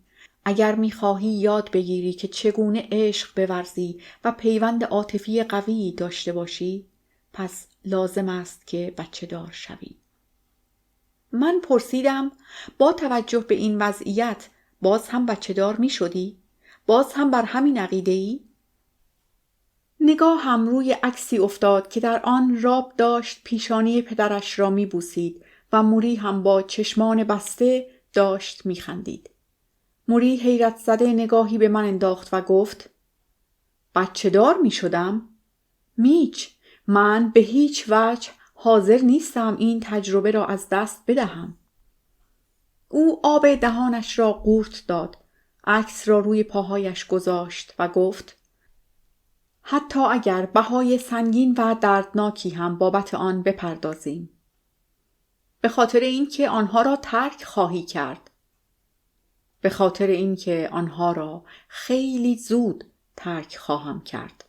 اگر می‌خواهی یاد بگیری که چگونه عشق بورزی و پیوند عاطفی قوی داشته باشی، پس لازم است که بچه دار شوی. من پرسیدم: با توجه به این وضعیت باز هم بچه دار می شدی؟ باز هم بر همین عقیده ای؟ نگاه هم روی عکسی افتاد که در آن راب داشت پیشانی پدرش را می بوسید و موری هم با چشمان بسته داشت می خندید. موری حیرت زده نگاهی به من انداخت و گفت: بچه دار می شدم؟ میچ، من به هیچ وجه حاضر نیستم این تجربه را از دست بدهم. او آب دهانش را قورت داد، عکس را روی پاهایش گذاشت و گفت: حتی اگر بهای سنگین و دردناکی هم بابت آن بپردازیم. به خاطر اینکه آنها را ترک خواهی کرد. به خاطر اینکه آنها را خیلی زود ترک خواهم کرد.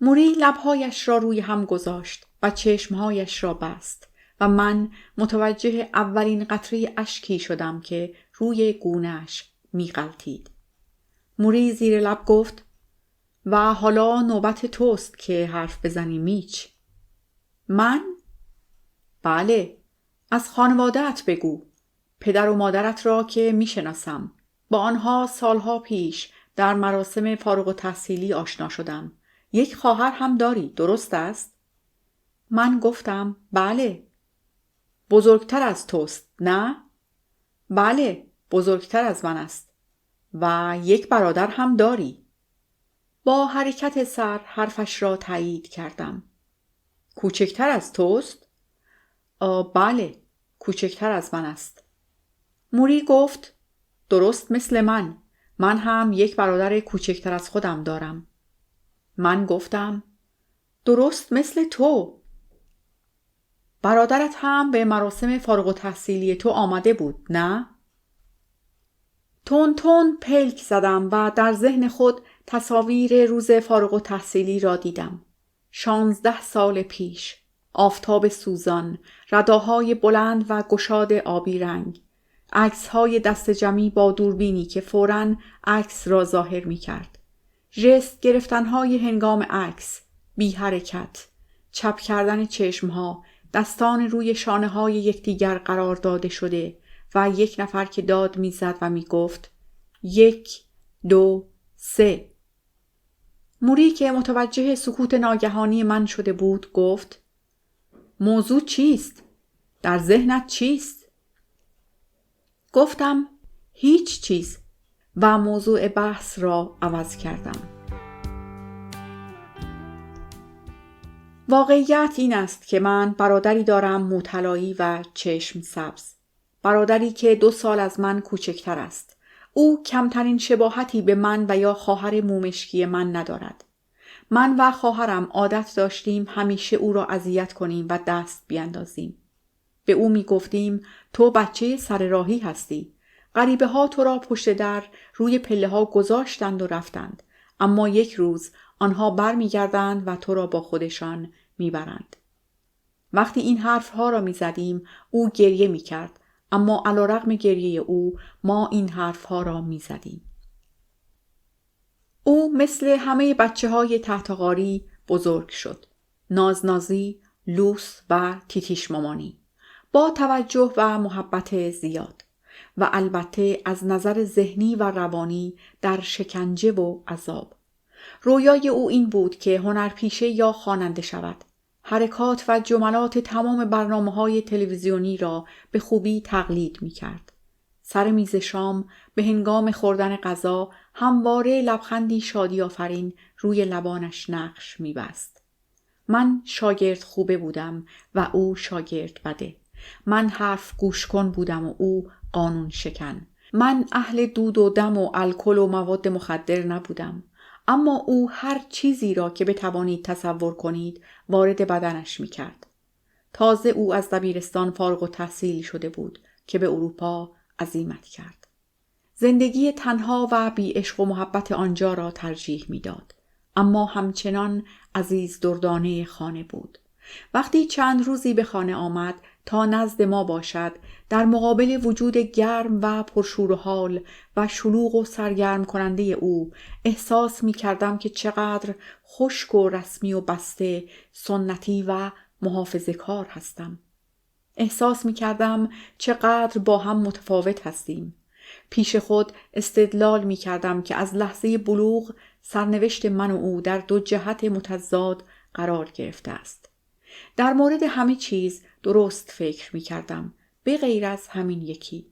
موری لبهایش را روی هم گذاشت و چشمهایش را بست و من متوجه اولین قطره اشکی شدم که روی گونه‌اش می‌غلتید. موری زیر لب گفت: و حالا نوبت توست که حرف بزنی میچ. من؟ بله. از خانواده‌ات بگو. پدر و مادرت را که میشناسم. با آنها سالها پیش در مراسم فارغ التحصیلی آشنا شدم. یک خواهر هم داری، درست است؟ من گفتم بله. بزرگتر از توست، نه؟ بله، بزرگتر از من است. و یک برادر هم داری. با حرکت سر حرفش را تایید کردم. کوچکتر از توست؟ بله، کوچکتر از من است. موری گفت درست مثل من. من هم یک برادر کوچکتر از خودم دارم. من گفتم درست مثل تو. برادرت هم به مراسم فارغ التحصیلی تو آمده بود، نه؟ تون تون پلک زدم و در ذهن خود تصاویر روز فارغ التحصیلی را دیدم. 16 سال پیش، آفتاب سوزان، رداهای بلند و گشاد آبی رنگ، عکس‌های دست جمعی با دوربینی که فوراً عکس را ظاهر می‌کرد. ژست گرفتن‌های هنگام عکس، بی حرکت، چپ کردن چشم‌ها، دستان روی شانه‌های یکدیگر قرار داده شده و یک نفر که داد می‌زد و می‌گفت 1 2 3. موری که متوجه سکوت ناگهانی من شده بود گفت موضوع چیست؟ در ذهنت چیست؟ گفتم هیچ چیز و موضوع بحث را عوض کردم. واقعیت این است که من برادری دارم موطلایی و چشم سبز. برادری که 2 سال از من کوچکتر است. او کمترین شباهتی به من و یا خواهر مومشکی من ندارد. من و خواهرم عادت داشتیم همیشه او را اذیت کنیم و دست بیاندازیم. به او می گفتیم تو بچه سر راهی هستی. غریبه ها تو را پشت در روی پله ها گذاشتند و رفتند. اما یک روز آنها بر می گردند و تو را با خودشان می برند. وقتی این حرف ها را می زدیم او گریه می کرد. اما علیرغم گریه او ما این حرف ها را می زدیم. او مثل همه بچه های تحتقاری بزرگ شد. نازنازی، لوس و تیتیش مامانی. با توجه و محبت زیاد. و البته از نظر ذهنی و روانی در شکنجه و عذاب. رویای او این بود که هنرپیشه یا خواننده شود. حرکات و جملات تمام برنامه‌های تلویزیونی را به خوبی تقلید می‌کرد. سر میز شام به هنگام خوردن غذا همواره لبخندی شادی آفرین روی لبانش نقش می‌بست. من شاگرد خوبه بودم و او شاگرد بده. من حرف گوش کن بودم و او قانون شکن. من اهل دود و دم و الکل و مواد مخدر نبودم. اما او هر چیزی را که بتوانید تصور کنید وارد بدنش می‌کرد. تازه او از دبیرستان فارغ التحصیل شده بود که به اروپا عزیمت کرد. زندگی تنها و بی عشق و محبت آنجا را ترجیح می‌داد. اما همچنان عزیز دردانه خانه بود. وقتی چند روزی به خانه آمد تا نزد ما باشد، در مقابل وجود گرم و پرشور و حال و شلوغ و سرگرم کننده او احساس می کردم که چقدر خشک و رسمی و بسته، سنتی و محافظه کار هستم. احساس می کردم چقدر با هم متفاوت هستیم. پیش خود استدلال می کردم که از لحظه بلوغ سرنوشت من و او در 2 جهت متضاد قرار گرفته است. در مورد همه چیز درست فکر می کردم، به غیر از همین یکی.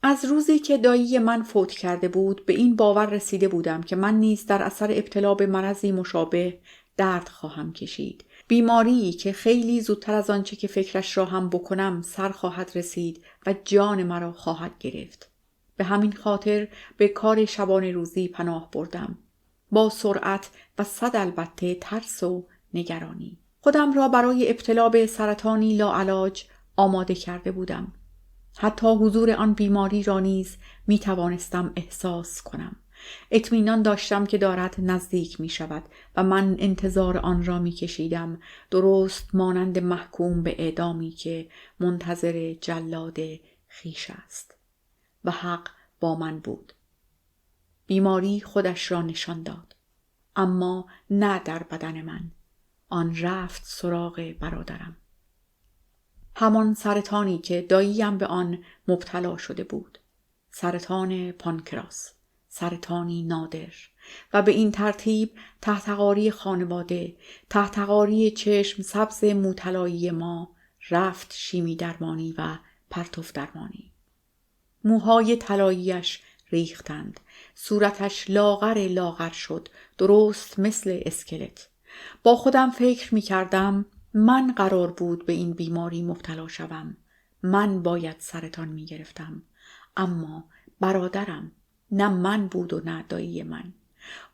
از روزی که دایی من فوت کرده بود به این باور رسیده بودم که من نیز در اثر ابتلا به مرضی مشابه درد خواهم کشید. بیماری که خیلی زودتر از آنچه که فکرش را هم بکنم سر خواهد رسید و جان مرا خواهد گرفت. به همین خاطر به کار شبانه روزی پناه بردم. با سرعت و صد البته ترس و نگرانی. خودم را برای ابتلا به سرطانی لاعلاج آماده کرده بودم. حتی حضور آن بیماری را نیز می توانستم احساس کنم. اطمینان داشتم که دارد نزدیک می شود و من انتظار آن را می کشیدم، درست مانند محکوم به اعدامی که منتظر جلاد خویش است. و حق با من بود. بیماری خودش را نشان داد. اما نه در بدن من. آن رفت سراغ برادرم. همان سرطانی که داییم به آن مبتلا شده بود. سرطان پانکراس، سرطانی نادر، و به این ترتیب تحتقاری خانواده، تحتقاری چشم سبز موطلایی ما، رفت شیمی درمانی و پرتوف درمانی. موهای طلایی‌اش ریختند، صورتش لاغر شد، درست مثل اسکلت. با خودم فکر می کردم من قرار بود به این بیماری مبتلا شوم. من باید سرطان می گرفتم. اما برادرم نه من بود و نه دایی من.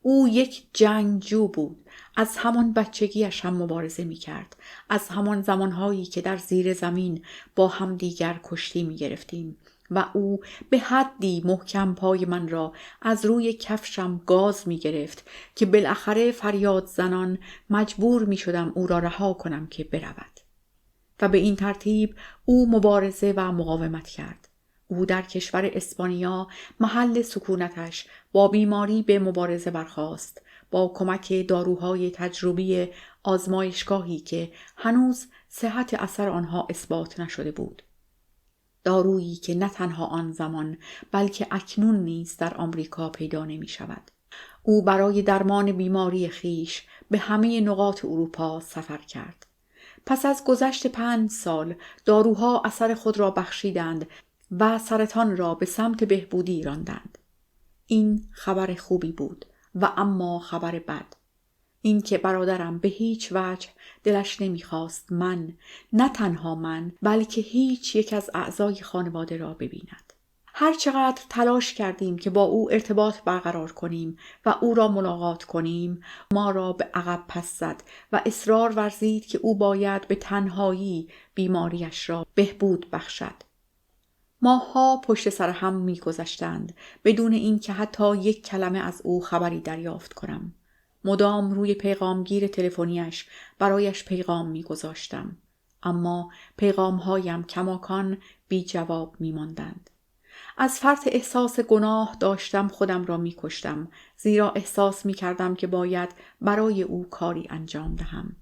او یک جنگجو بود. از همان بچگیش هم مبارزه می کرد. از همان زمانهایی که در زیر زمین با هم دیگر کشتی می گرفتیم و او به حدی محکم پای من را از روی کفشم گاز می گرفت که بالاخره فریاد زنان مجبور می شدم او را رها کنم که برود. و به این ترتیب او مبارزه و مقاومت کرد. او در کشور اسپانیا محل سکونتش با بیماری به مبارزه برخاست، با کمک داروهای تجربی آزمایشگاهی که هنوز صحت اثر آنها اثبات نشده بود. دارویی که نه تنها آن زمان بلکه اکنون نیز در آمریکا پیدا نمی شود. او برای درمان بیماری خیش به همه نقاط اروپا سفر کرد. پس از گذشت 5 سال داروها اثر خود را بخشیدند و سرطان را به سمت بهبودی راندند. این خبر خوبی بود و اما خبر بد. این که برادرم به هیچ وجه دلش نمیخواست من، نه تنها من، بلکه هیچ یک از اعضای خانواده را ببیند. هر چقدر تلاش کردیم که با او ارتباط برقرار کنیم و او را ملاقات کنیم، ما را به عقب پس زد و اصرار ورزید که او باید به تنهایی بیماریش را بهبود بخشد. ماه‌ها پشت سر هم می‌گذشتند بدون اینکه حتی یک کلمه از او خبری دریافت کنم. مدام روی پیغامگیر تلفنیش برایش پیغام می‌گذاشتم، اما پیغام‌هایم کماکان بی جواب می‌ماندند. از فرط احساس گناه داشتم خودم را می‌کشتم، زیرا احساس می‌کردم که باید برای او کاری انجام دهم.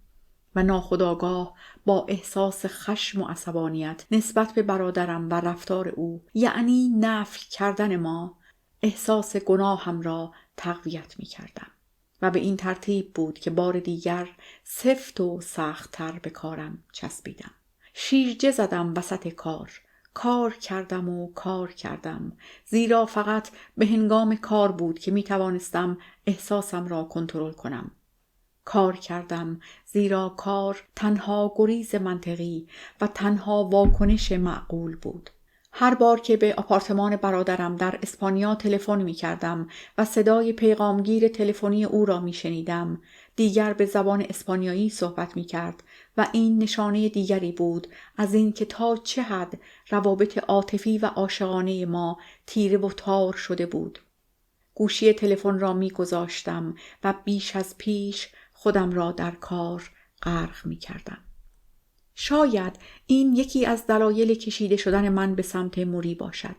و ناخودآگاه با احساس خشم و عصبانیت نسبت به برادرم و رفتار او، یعنی نفی کردن ما، احساس گناهم را تقویت می کردم. و به این ترتیب بود که بار دیگر سفت و سخت‌تر به کارم چسبیدم. شیرجه زدم وسط کار کردم، زیرا فقط به هنگام کار بود که می توانستم احساسم را کنترل کنم. کار کردم زیرا کار تنها گریز منطقی و تنها واکنش معقول بود. هر بار که به آپارتمان برادرم در اسپانیا تلفن می کردم و صدای پیغامگیر تلفنی او را می شنیدم، دیگر به زبان اسپانیایی صحبت می کرد و این نشانه دیگری بود از این که تا چه حد روابط عاطفی و عاشقانه ما تیره و تار شده بود. گوشی تلفن را می گذاشتم و بیش از پیش خودم را در کار غرق می کردم. شاید این یکی از دلایل کشیده شدن من به سمت موری باشد.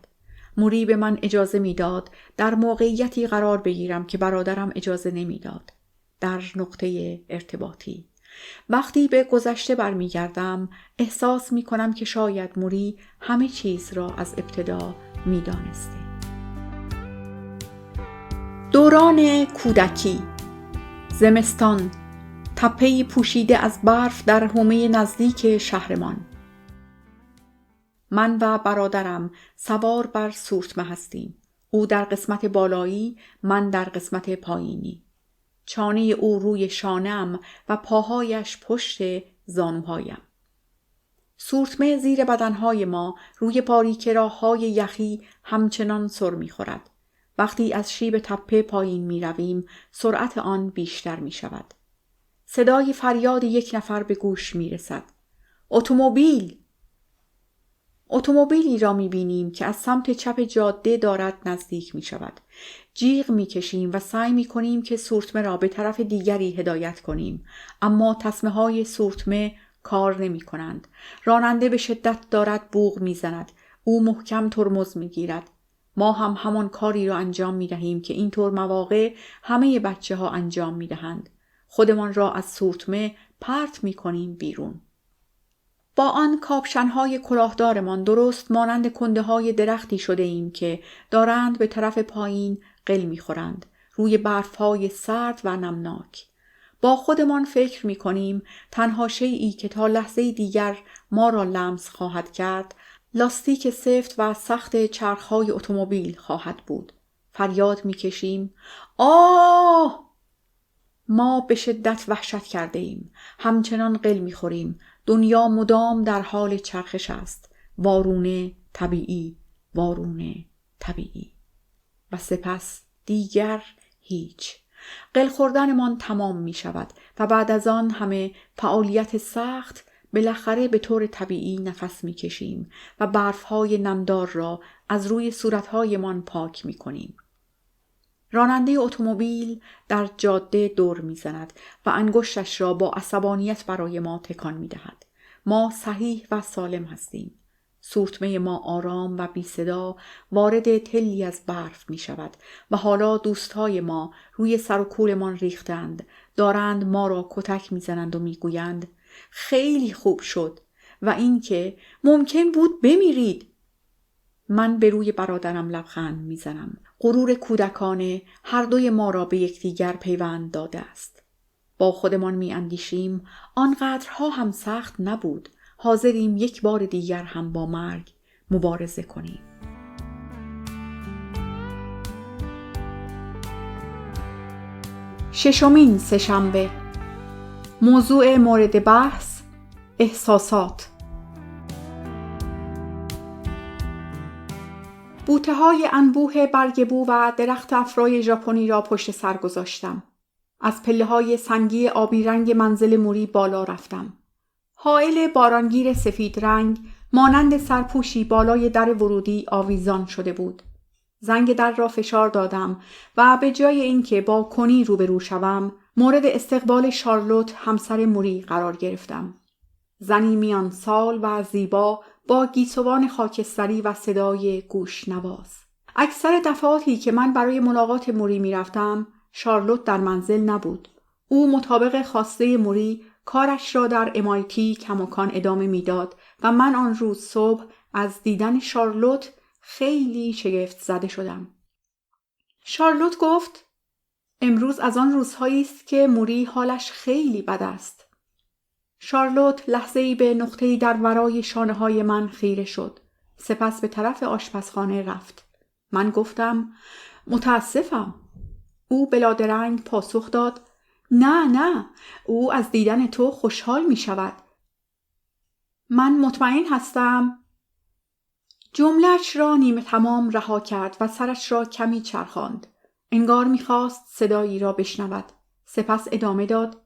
موری به من اجازه می داد در موقعیتی قرار بگیرم که برادرم اجازه نمی داد. در نقطه ارتباطی. وقتی به گذشته برمی گردم احساس می کنم که شاید موری همه چیز را از ابتدا می دانسته. دوران کودکی، زمستان، تپه‌ای پوشیده از برف در حومه نزدیک شهرمان. من و برادرم سوار بر سورتمه هستیم. او در قسمت بالایی، من در قسمت پایینی. چانه او روی شانه‌ام و پاهایش پشت زانوهایم. سورتمه زیر بدنهای ما روی باریکراهای یخی همچنان سر می‌خورد. وقتی از شیب تپه پایین می رویم، سرعت آن بیشتر می شود. صدای فریاد یک نفر به گوش می رسد. اتومبیلی را می بینیم که از سمت چپ جاده دارد نزدیک می شود. جیغ می کشیم و سعی می کنیم که سورتمه را به طرف دیگری هدایت کنیم، اما تسمه های سورتمه کار نمی کنند. راننده به شدت دارد بوق می زند. او محکم ترمز می گیرد. ما هم همان کاری را انجام می دهیم که اینطور مواقع همه بچه ها انجام می دهند. خودمان را از سورتمه پرت می کنیم بیرون. با آن کاپشن‌های کلاهدارمان درست مانند کنده‌های درختی شده ایم که دارند به طرف پایین قل می‌خورند، روی برف‌های سرد و نمناک. با خودمان فکر می‌کنیم تنها شیئی که تا لحظه دیگر ما را لمس خواهد کرد، لاستیک سفت و سخت چرخ‌های اتومبیل خواهد بود. فریاد می‌کشیم: آه! ما به شدت وحشت کرده ایم. همچنان قل می‌خوریم. دنیا مدام در حال چرخش است. وارونه طبیعی، وارونه طبیعی. و سپس دیگر هیچ. قل خوردنمان تمام می شود و بعد از آن همه فعالیت سخت بالاخره به طور طبیعی نفس می کشیم و برفهای نمدار را از روی صورتهایمان پاک می کنیم. راننده اتومبیل در جاده دور می‌زند و انگشتش را با عصبانیت برای ما تکان می‌دهد. ما صحیح و سالم هستیم. سورتمه ما آرام و بی صدا وارد تلی از برف می‌شود و حالا دوستای ما روی سر و کولمان ریختند، دارند ما را کتک می‌زنند و می‌گویند خیلی خوب شد و اینکه ممکن بود بمیرید. من به روی برادرم لبخند میزنم. غرور کودکانه هر دوی ما را به یکدیگر پیوند داده است. با خودمان میاندیشیم آنقدرها هم سخت نبود. حاضریم یک بار دیگر هم با مرگ مبارزه کنیم. ششمین سه‌شنبه. موضوع مورد بحث: احساسات. بوته‌های انبوه برگبو و درخت افرای ژاپنی را پشت سر گذاشتم. از پله‌های سنگی آبی رنگ منزل موری بالا رفتم. حائل بارانگیر سفید رنگ مانند سرپوشی بالای در ورودی آویزان شده بود. زنگ در را فشار دادم و به جای اینکه با کنی روبرو شوم، مورد استقبال شارلوت همسر موری قرار گرفتم. زنی میان سال و زیبا با گیسوان خاکستری و صدای گوش نواز. اکثر دفعاتی که من برای ملاقات موری می رفتم، شارلوت در منزل نبود. او مطابق خواسته موری کارش را در MIT کماکان ادامه می داد و من آن روز صبح از دیدن شارلوت خیلی شگفت زده شدم. شارلوت گفت: امروز از آن روزهایی است که موری حالش خیلی بد است. شارلوت لحظه‌ای به نقطه‌ای در ورای شانه‌های من خیره شد. سپس به طرف آشپزخانه رفت. من گفتم: متاسفم. او بلادرنگ پاسخ داد: نه، او از دیدن تو خوشحال می شود. من مطمئن هستم. جمله‌اش را نیمه تمام رها کرد و سرش را کمی چرخاند. انگار می خواست صدایی را بشنود. سپس ادامه داد: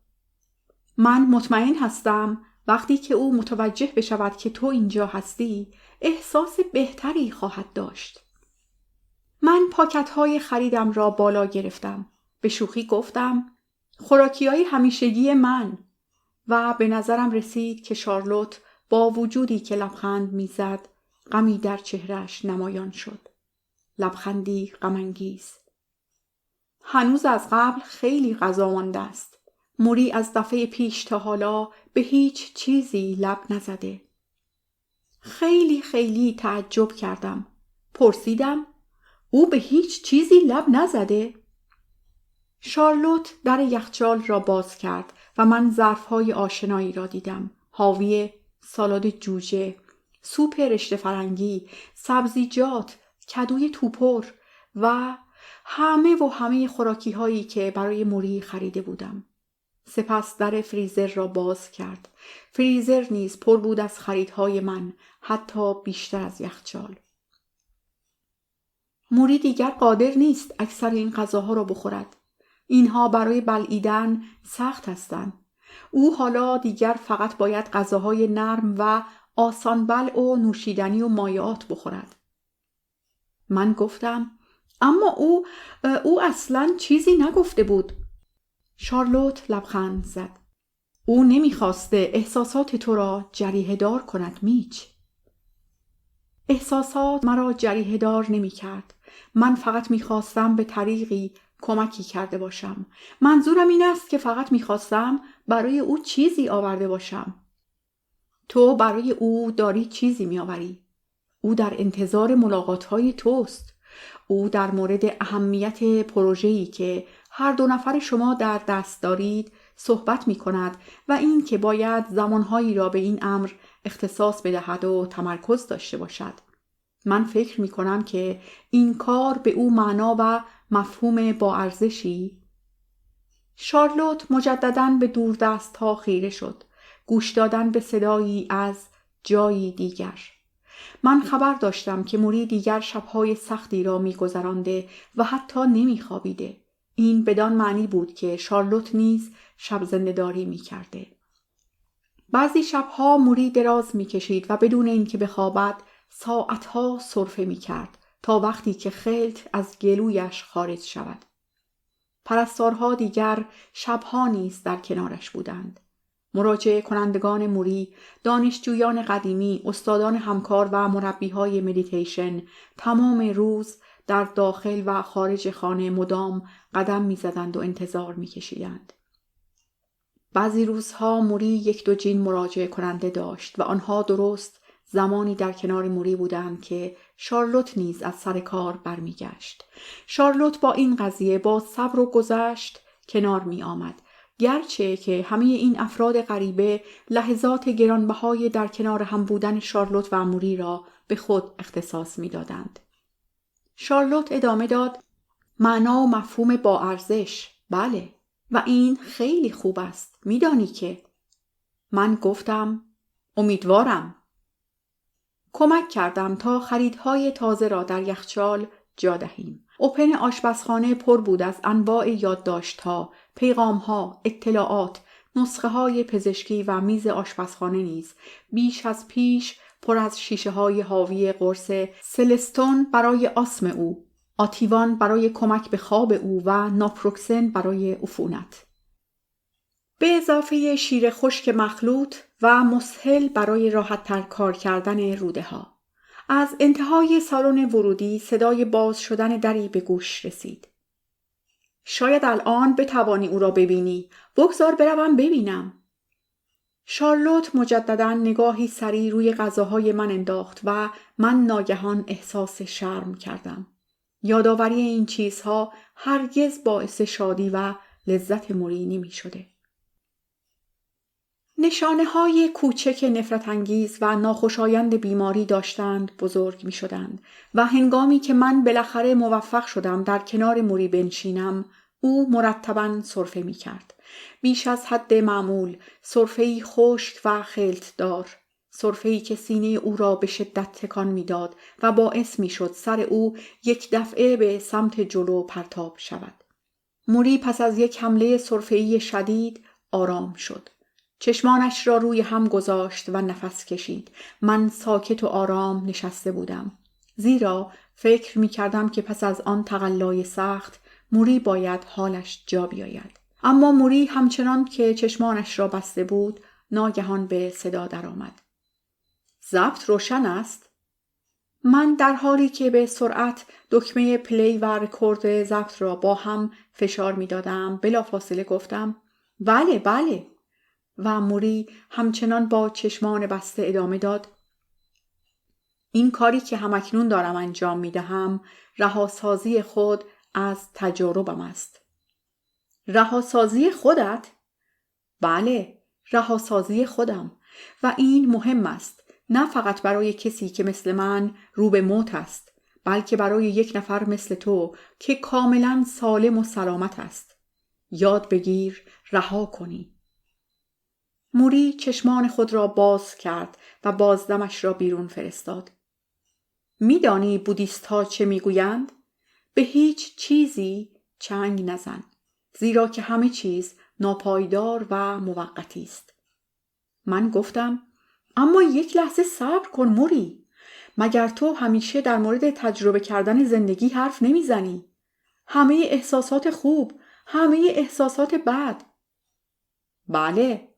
من مطمئن هستم وقتی که او متوجه بشود که تو اینجا هستی، احساس بهتری خواهد داشت. من پاکت‌های خریدم را بالا گرفتم. به شوخی گفتم: خوراکی‌های همیشگی من. و به نظرم رسید که شارلوت با وجودی که لبخند می‌زد، غمی در چهرهش نمایان شد. لبخندی غم‌انگیز. هنوز از قبل خیلی غذا مانده است. موری از دفعه پیش تا حالا به هیچ چیزی لب نزده. خیلی تعجب کردم. پرسیدم: او به هیچ چیزی لب نزده؟ شارلوت در یخچال را باز کرد و من ظرف‌های آشنایی را دیدم. حاوی سالاد جوجه، سوپ رشته فرنگی، سبزیجات، کدوی توپر و همه خوراکی‌هایی که برای موری خریده بودم. سپس در فریزر را باز کرد. فریزر نیز پر بود از خریدهای من، حتی بیشتر از یخچال. موری دیگر قادر نیست اکثر این غذاها را بخورد. اینها برای بلعیدن سخت هستند. او حالا دیگر فقط باید غذاهای نرم و آسان بلع و نوشیدنی و مایعات بخورد. من گفتم: اما او اصلاً چیزی نگفته بود. شارلوت لبخند زد. او نمیخواسته احساسات تو را جریحه دار کند میچ. احساسات مرا جریحه دار نمی کرد. من فقط میخواستم به طریقی کمکی کرده باشم. منظورم این است که فقط میخواستم برای او چیزی آورده باشم. تو برای او داری چیزی میآوری. او در انتظار ملاقات‌های توست. او در مورد اهمیت پروژه‌ای که هر دو نفر شما در دست دارید صحبت می‌کند و این که باید زمانهایی را به این امر اختصاص بدهد و تمرکز داشته باشد. من فکر می‌کنم که این کار به او معنا و مفهوم با ارزشی. شارلوت مجدداً به دوردست‌ها خیره شد، گوش دادن به صدایی از جایی دیگر. من خبر داشتم که موری دیگر شب‌های سختی را می‌گذرانده و حتی نمی‌خوابیده. این بدان معنی بود که شارلوت نیز شب زنده‌داری می‌کرده. بعضی شب‌ها موری دراز می‌کشید و بدون اینکه بخوابد ساعت‌ها سرفه می‌کرد تا وقتی که خلط از گلویش خارج شود. پرستارها دیگر شب‌ها نیز در کنارش بودند. مراجعه کنندگان موری، دانشجویان قدیمی، استادان همکار و مربی‌های مدیتیشن تمام روز در داخل و خارج خانه مدام قدم می‌زدند و انتظار می‌کشیدند. بعضی روزها موری 1-2 جین مراجعه کننده داشت و آنها درست زمانی در کنار موری بودند که شارلوت نیز از سر کار برمیگشت. شارلوت با این قضیه با صبر و گذشت کنار می آمد، گرچه که همه این افراد غریبه لحظات گرانبهای در کنار هم بودن شارلوت و موری را به خود اختصاص می دادند. شارلوت ادامه داد: معنا و مفهوم با ارزش، بله، و این خیلی خوب است، میدانی که. من گفتم امیدوارم. کمک کردم تا خریدهای تازه را در یخچال جا دهیم. اوپن آشپزخانه پر بود از انواع یادداشت‌ها، پیغام‌ها، اطلاعات، نسخه‌های پزشکی و میز آشپزخانه نیز بیش از پیش پر از شیشه‌های حاوی قرص سلستون برای آسم او، آتیوان برای کمک به خواب او و ناپروکسن برای عفونت. به اضافه شیر خشک مخلوط و مسهل برای راحت‌تر کار کردن روده ها. از انتهای سالن ورودی صدای باز شدن دری به گوش رسید. شاید الان بتوانی او را ببینی. بگذار بروم ببینم. شارلوت مجددا نگاهی سری روی غذاهای من انداخت و من ناگهان احساس شرم کردم. یادآوری این چیزها هرگز باعث شادی و لذت موری نمی شده. نشانه‌های کوچک نفرت انگیز و ناخوشایند بیماری داشتند بزرگ می شدند و هنگامی که من بالاخره موفق شدم در کنار موری بنشینم، او مرتباً سرفه می کرد. بیش از حد معمول، سرفه‌ای خشک و خلطدار، سرفه‌ای که سینه او را به شدت تکان می داد و باعث می شد سر او یک دفعه به سمت جلو پرتاب شود. موری پس از یک حمله سرفه‌ای شدید آرام شد. چشمانش را روی هم گذاشت و نفس کشید. من ساکت و آرام نشسته بودم، زیرا فکر می کردم که پس از آن تقلای سخت موری باید حالش جا بیاید. اما موری همچنان که چشمانش را بسته بود ناگهان به صدا درآمد: ضبط روشن است؟ من در حالی که به سرعت دکمه پلی و رکورد ضبط را با هم فشار می دادم بلافاصله گفتم: بله بله. و موری همچنان با چشمان بسته ادامه داد: این کاری که همکنون دارم انجام می دهم رهاسازی خود از تجاربم است. رهاسازی خودت؟ بله، رهاسازی خودم. و این مهم است، نه فقط برای کسی که مثل من رو به موت است، بلکه برای یک نفر مثل تو که کاملا سالم و سلامت است. یاد بگیر رها کنی. موری چشمان خود را باز کرد و بازدمش را بیرون فرستاد. میدانی بودیست ها چه میگویند؟ به هیچ چیزی چنگ نزن، زیرا که همه چیز ناپایدار و موقتی است. من گفتم: اما یک لحظه صبر کن موری. مگر تو همیشه در مورد تجربه کردن زندگی حرف نمیزنی؟ همه احساسات خوب، همه احساسات بد. بله.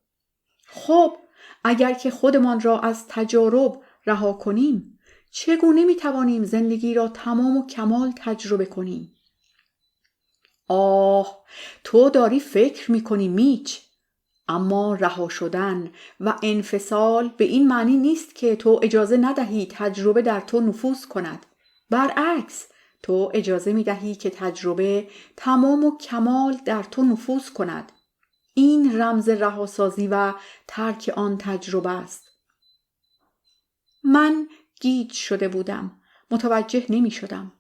خب اگر که خودمان را از تجارب رها کنیم، چگونه میتوانیم زندگی را تمام و کمال تجربه کنیم؟ آه، تو داری فکر میکنی میچ. اما رها شدن و انفصال به این معنی نیست که تو اجازه ندهی تجربه در تو نفوذ کند. برعکس، تو اجازه می‌دهی که تجربه تمام و کمال در تو نفوذ کند. این رمز رهاسازی و ترک آن تجربه است. من گیج شده بودم. متوجه نمی شدم.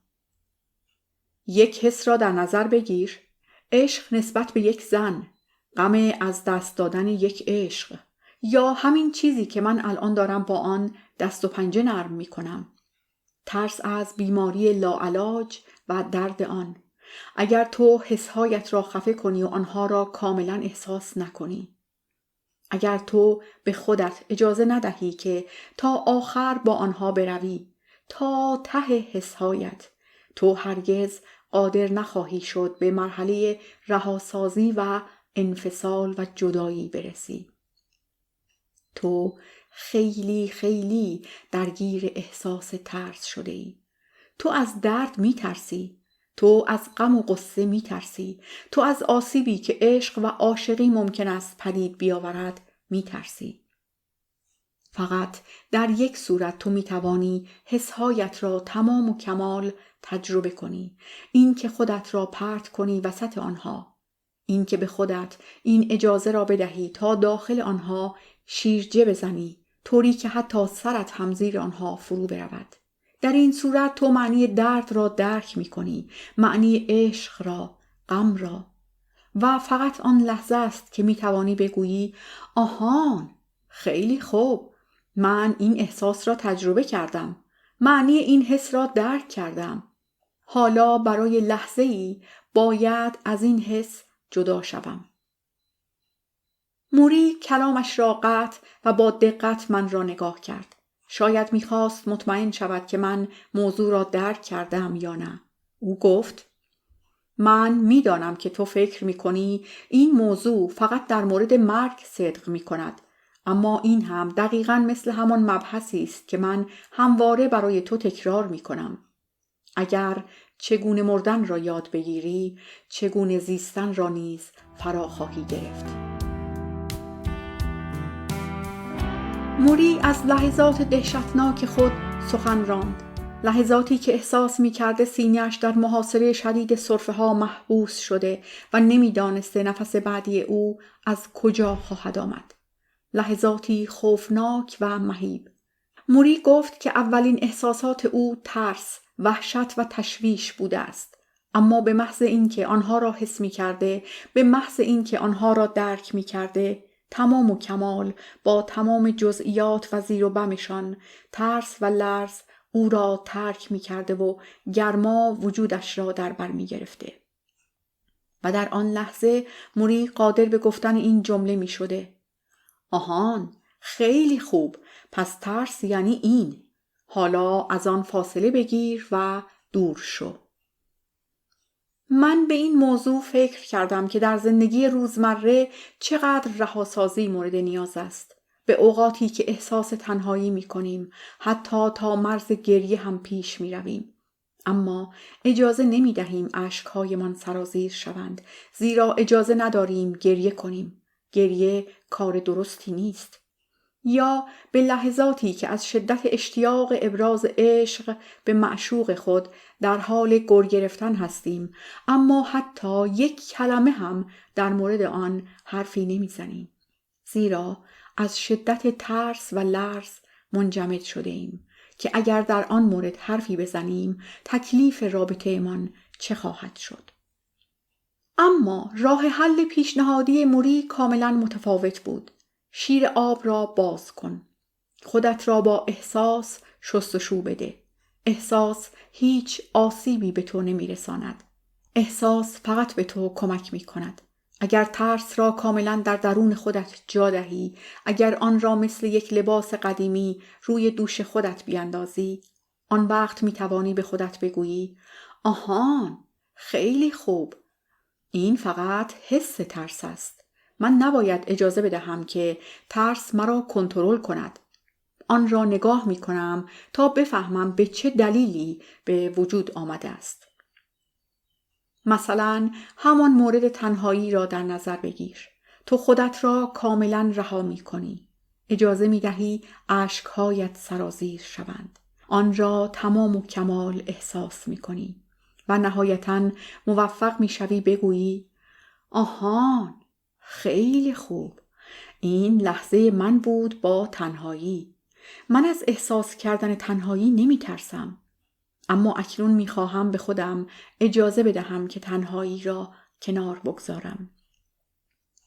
یک حس را در نظر بگیر. عشق نسبت به یک زن، غم از دست دادن یک عشق، یا همین چیزی که من الان دارم با آن دست و پنجه نرم می کنم. ترس از بیماری لاعلاج و درد آن. اگر تو حسهایت را خفه کنی و آنها را کاملا احساس نکنی. اگر تو به خودت اجازه ندهی که تا آخر با آنها بروی، تا ته حسهایت، تو هرگز قادر نخواهی شد به مرحله رهاسازی و انفصال و جدایی برسی. تو خیلی خیلی درگیر احساس ترس شده ای. تو از درد می ترسی. تو از غم و غصه می ترسی. تو از آسیبی که عشق و عاشقی ممکن است پدید بیاورد می ترسی. فقط در یک صورت تو می توانی حسهایت را تمام و کمال تجربه کنی. این که خودت را پرت کنی وسط آنها. این که به خودت این اجازه را بدهی تا داخل آنها شیرجه بزنی، طوری که حتی سرت هم زیر آنها فرو برود. در این صورت تو معنی درد را درک می کنی، معنی عشق را، غم را. و فقط آن لحظه است که می توانی بگویی آهان، خیلی خوب، من این احساس را تجربه کردم، معنی این حس را درک کردم. حالا برای لحظه ای باید از این حس جدا شوم. موری کلامش را قطع و با دقت من را نگاه کرد. شاید می‌خواست مطمئن شود که من موضوع را درک کردم یا نه. او گفت: من می‌دانم که تو فکر می‌کنی این موضوع فقط در مورد مرگ صدق می‌کند، اما این هم دقیقاً مثل همان مبحثی است که من همواره برای تو تکرار می‌کنم. اگر چگونه مردن را یاد بگیری، چگونه زیستن را نیز فرا خواهی گرفت. موری از لحظات دهشتناک خود سخن راند. لحظاتی که احساس می‌کرده سینه‌اش در محاصره شدید سرفه‌ها محبوس شده و نمی‌دانسته نفس بعدی او از کجا خواهد آمد. لحظاتی خوفناک و مهیب. موری گفت که اولین احساسات او ترس، وحشت و تشویش بوده است. اما به محض اینکه آنها را حس می‌کرده، به محض اینکه آنها را درک می‌کرده، تمام و کمال با تمام جزئیات و زیر و بمشان، ترس و لرز او را ترک می‌کرده و گرما وجودش را در بر می‌گرفته. و در آن لحظه موری قادر به گفتن این جمله می‌شده: آهان، خیلی خوب، پس ترس یعنی این. حالا از آن فاصله بگیر و دور شو. من به این موضوع فکر کردم که در زندگی روزمره چقدر رهاسازی مورد نیاز است. به اوقاتی که احساس تنهایی می کنیم، حتی تا مرز گریه هم پیش می رویم. اما اجازه نمی دهیم اشک‌هایمان سرازیر شوند، زیرا اجازه نداریم گریه کنیم. گریه کار درستی نیست. یا به لحظاتی که از شدت اشتیاق ابراز عشق به معشوق خود در حال گر گرفتن هستیم، اما حتی یک کلمه هم در مورد آن حرفی نمیزنیم، زیرا از شدت ترس و لرز منجمد شده ایم که اگر در آن مورد حرفی بزنیم تکلیف رابطه من چه خواهد شد. اما راه حل پیشنهادی موری کاملا متفاوت بود. شیر آب را باز کن. خودت را با احساس شستشو بده. احساس هیچ آسیبی به تو نمیرساند. احساس فقط به تو کمک میکند. اگر ترس را کاملا در درون خودت جا دهی، اگر آن را مثل یک لباس قدیمی روی دوش خودت بیاندازی، آن وقت میتوانی به خودت بگویی: آهان، خیلی خوب، این فقط حس ترس است. من نباید اجازه بدهم که ترس مرا کنترل کند. آن را نگاه می کنم تا بفهمم به چه دلیلی به وجود آمده است. مثلا همان مورد تنهایی را در نظر بگیر. تو خودت را کاملا رها می کنی. اجازه می دهی اشکهایت سرازیر شوند. آن را تمام و کمال احساس می کنی و نهایتاً موفق می شوی بگویی آهان، خیلی خوب. این لحظه من بود با تنهایی. من از احساس کردن تنهایی نمی ترسم. اما اکنون می خواهم به خودم اجازه بدهم که تنهایی را کنار بگذارم.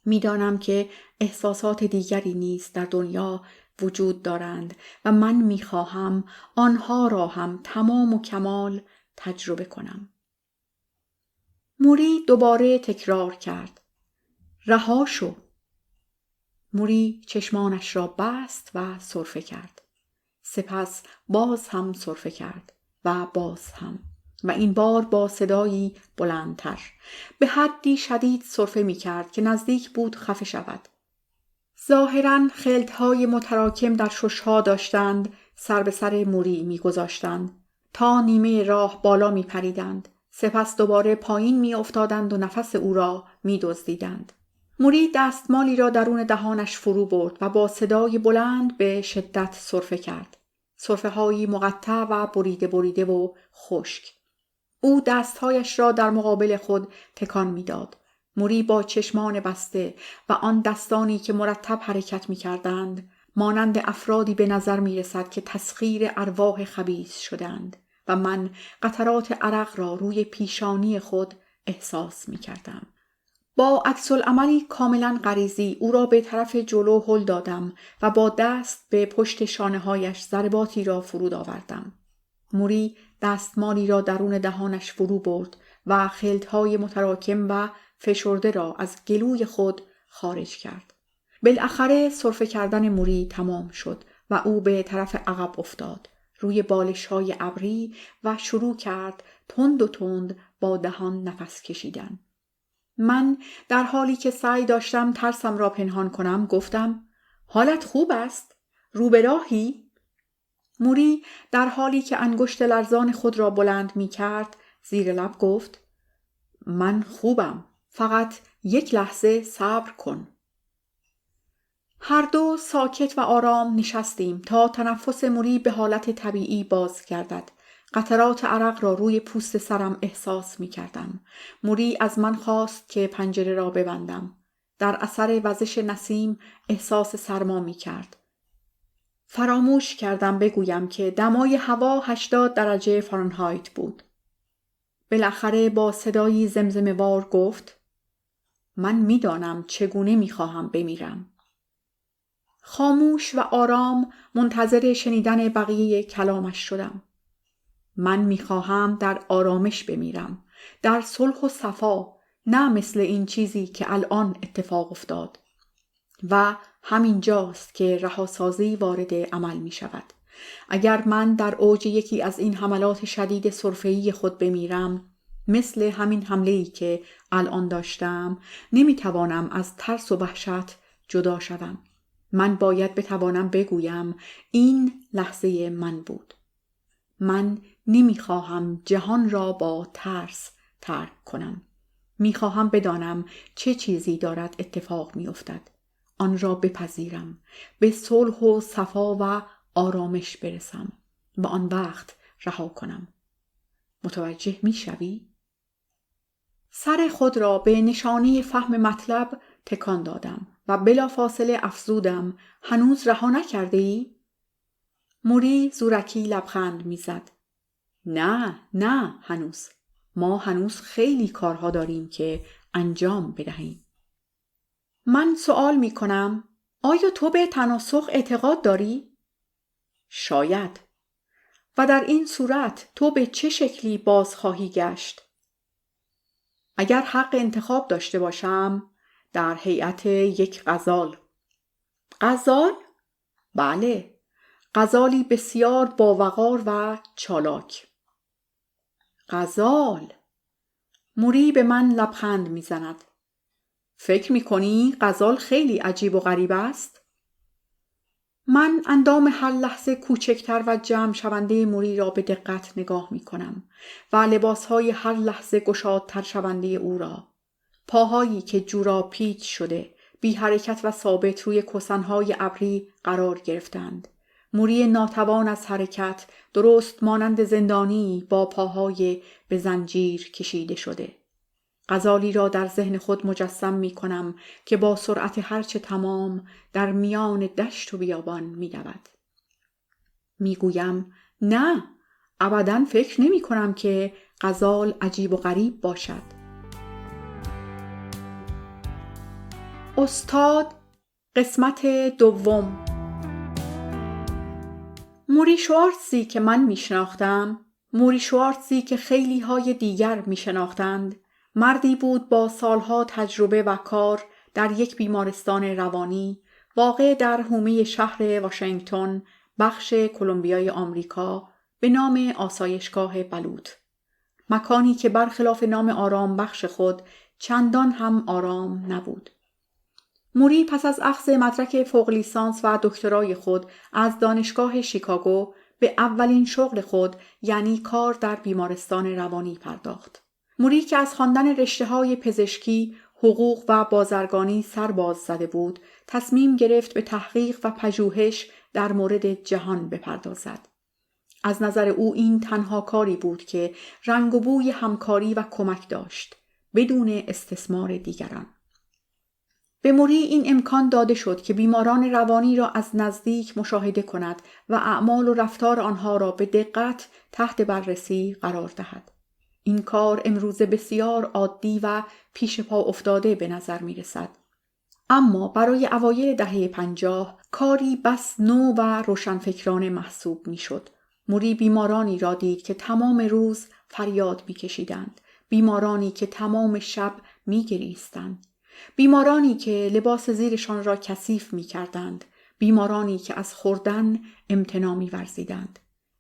می دانم که احساسات دیگری نیز در دنیا وجود دارند و من می خواهم آنها را هم تمام و کمال تجربه کنم. موری دوباره تکرار کرد. رها شو. موری چشمانش را بست و سرفه کرد. سپس باز هم سرفه کرد و باز هم و این بار با صدایی بلندتر. به حدی شدید سرفه می کرد که نزدیک بود خفه شود. ظاهراً خلطهای متراکم در ششها داشتند سر به سر موری می گذاشتند تا نیمه راه بالا می پریدند. سپس دوباره پایین می افتادند و نفس او را می دزدیدند. موری دستمالی را درون دهانش فرو برد و با صدای بلند به شدت سرفه کرد. سرفه هایی مقطع و بریده بریده و خشک. او دستهایش را در مقابل خود تکان می داد. موری با چشمان بسته و آن دستانی که مرتب حرکت می کردند مانند افرادی به نظر می رسد که تسخیر ارواح خبیث شدند و من قطرات عرق را روی پیشانی خود احساس می کردم. با عکس‌العملی کاملا غریزی او را به طرف جلو هل دادم و با دست به پشت شانه‌هایش ضرباتی را فرود آوردم. موری دستمالی را درون دهانش فرو برد و خلطهای متراکم و فشرده را از گلوی خود خارج کرد. بالاخره سرفه کردن موری تمام شد و او به طرف عقب افتاد روی بالش‌های ابری و شروع کرد تند و تند با دهان نفس کشیدن. من در حالی که سعی داشتم ترسم را پنهان کنم گفتم حالت خوب است؟ رو به راهی؟ موری در حالی که انگشت لرزان خود را بلند می کرد زیر لب گفت من خوبم، فقط یک لحظه صبر کن. هر دو ساکت و آرام نشستیم تا تنفس موری به حالت طبیعی باز گردد. قطرات عرق را روی پوست سرم احساس می کردم. موری از من خواست که پنجره را ببندم. در اثر وزش نسیم احساس سرما می کرد. فراموش کردم بگویم که دمای هوا 80 درجه فارنهایت بود. بالاخره با صدایی زمزمه‌وار گفت من می دانم چگونه می خواهم بمیرم. خاموش و آرام منتظر شنیدن بقیه کلامش شدم. من می‌خواهم در آرامش بمیرم، در صلح و صفا، نه مثل این چیزی که الان اتفاق افتاد. و همین جاست که رهاسازی وارد عمل می شود. اگر من در اوج یکی از این حملات شدید سرفه‌ای خود بمیرم، مثل همین حمله‌ای که الان داشتم، نمی‌توانم از ترس و وحشت جدا شوم. من باید بتوانم بگویم این لحظه من بود. من نمیخواهم جهان را با ترس ترک کنم. میخواهم بدانم چه چیزی دارد اتفاق میافتد. آن را بپذیرم. به صلح و صفا و آرامش برسم و آن وقت رها کنم. متوجه میشوی؟ سر خود را به نشانه فهم مطلب تکان دادم و بلافاصله افزودم هنوز رها نکرده ای؟ موری زورکی لبخند میزد. نه هنوز. ما هنوز خیلی کارها داریم که انجام بدهیم. من سوال می کنم آیا تو به تناسخ اعتقاد داری؟ شاید. و در این صورت تو به چه شکلی باز خواهی گشت؟ اگر حق انتخاب داشته باشم در هیئت یک غزال. غزال؟ بله. غزالی بسیار باوقار و چالاک. غزال. موری به من لبخند میزند. فکر میکنی غزال خیلی عجیب و غریب است؟ من اندام هر لحظه کوچکتر و جمع شونده موری را به دقت نگاه میکنم و لباسهای هر لحظه گشادتر شونده او را. پاهایی که جورا پیچ شده، بی حرکت و ثابت روی کسنهای ابری قرار گرفتند. موری ناتوان از حرکت، درست مانند زندانی با پاهای به زنجیر کشیده شده. غزالی را در ذهن خود مجسم می کنم که با سرعت هرچه تمام در میان دشت و بیابان می دود. می گویم نه، ابداً فکر نمی کنم که غزال عجیب و غریب باشد. استاد، قسمت دوم. موری شوارتزی که من می شناختم، موری شوارتزی که خیلی های دیگر می شناختند، مردی بود با سالها تجربه و کار در یک بیمارستان روانی واقع در حومه شهر واشنگتن، بخش کلمبیای آمریکا، به نام آسایشگاه بلوط. مکانی که برخلاف نام آرام بخش خود چندان هم آرام نبود. موری پس از اخذ مدرک فوق لیسانس و دکترای خود از دانشگاه شیکاگو به اولین شغل خود، یعنی کار در بیمارستان روانی پرداخت. موری که از خواندن رشته‌های پزشکی، حقوق و بازرگانی سر باز زده بود، تصمیم گرفت به تحقیق و پژوهش در مورد جهان بپردازد. از نظر او این تنها کاری بود که رنگ و بوی همکاری و کمک داشت، بدون استثمار دیگران. به موری این امکان داده شد که بیماران روانی را از نزدیک مشاهده کند و اعمال و رفتار آنها را به دقت تحت بررسی قرار دهد. این کار امروزه بسیار عادی و پیش پا افتاده به نظر می رسد. اما برای اوایل دهه 50 کاری بس نو و روشنفکرانه محسوب می شد. موری بیمارانی را دید که تمام روز فریاد می کشیدند. بیمارانی که تمام شب می گریستند. بیمارانی که لباس زیرشان را کثیف می کردند. بیمارانی که از خوردن امتناع می ورزیدند.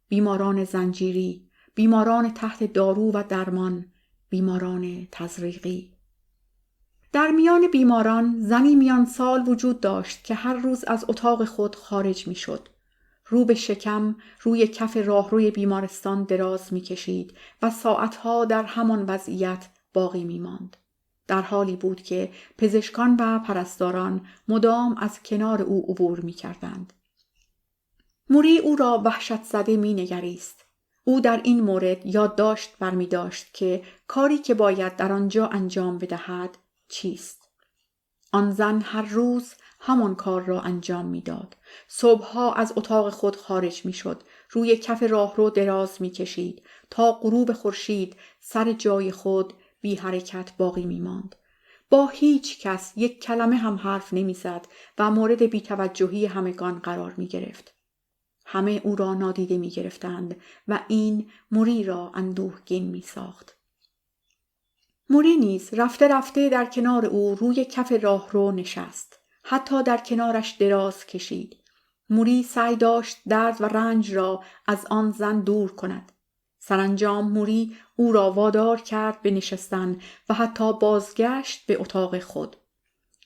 بیماران زنجیری، بیماران تحت دارو و درمان، بیماران تزریقی. در میان بیماران زنی میان سال وجود داشت که هر روز از اتاق خود خارج می شد. رو به شکم روی کف راهروی بیمارستان دراز می کشید و ساعتها در همان وضعیت باقی می ماند. در حالی بود که پزشکان و پرستاران مدام از کنار او عبور می کردند. موری او را وحشت زده می نگریست. او در این مورد یادداشت برمی داشت که کاری که باید در آنجا انجام بدهد چیست. آن زن هر روز همان کار را انجام می داد. صبحها از اتاق خود خارج می شد. روی کف راهرو دراز می کشید تا غروب خورشید سر جای خود بی حرکت باقی می ماند. با هیچ کس یک کلمه هم حرف نمی زد و مورد بی‌توجهی همگان قرار می گرفت. همه او را نادیده می گرفتند و این موری را اندوهگین می ساخت. موری نیز رفته رفته در کنار او روی کف راهرو نشست. حتی در کنارش دراز کشید. موری سعی داشت درد و رنج را از آن زن دور کند. سرانجام موری او را وادار کرد به نشستن و حتی بازگشت به اتاق خود.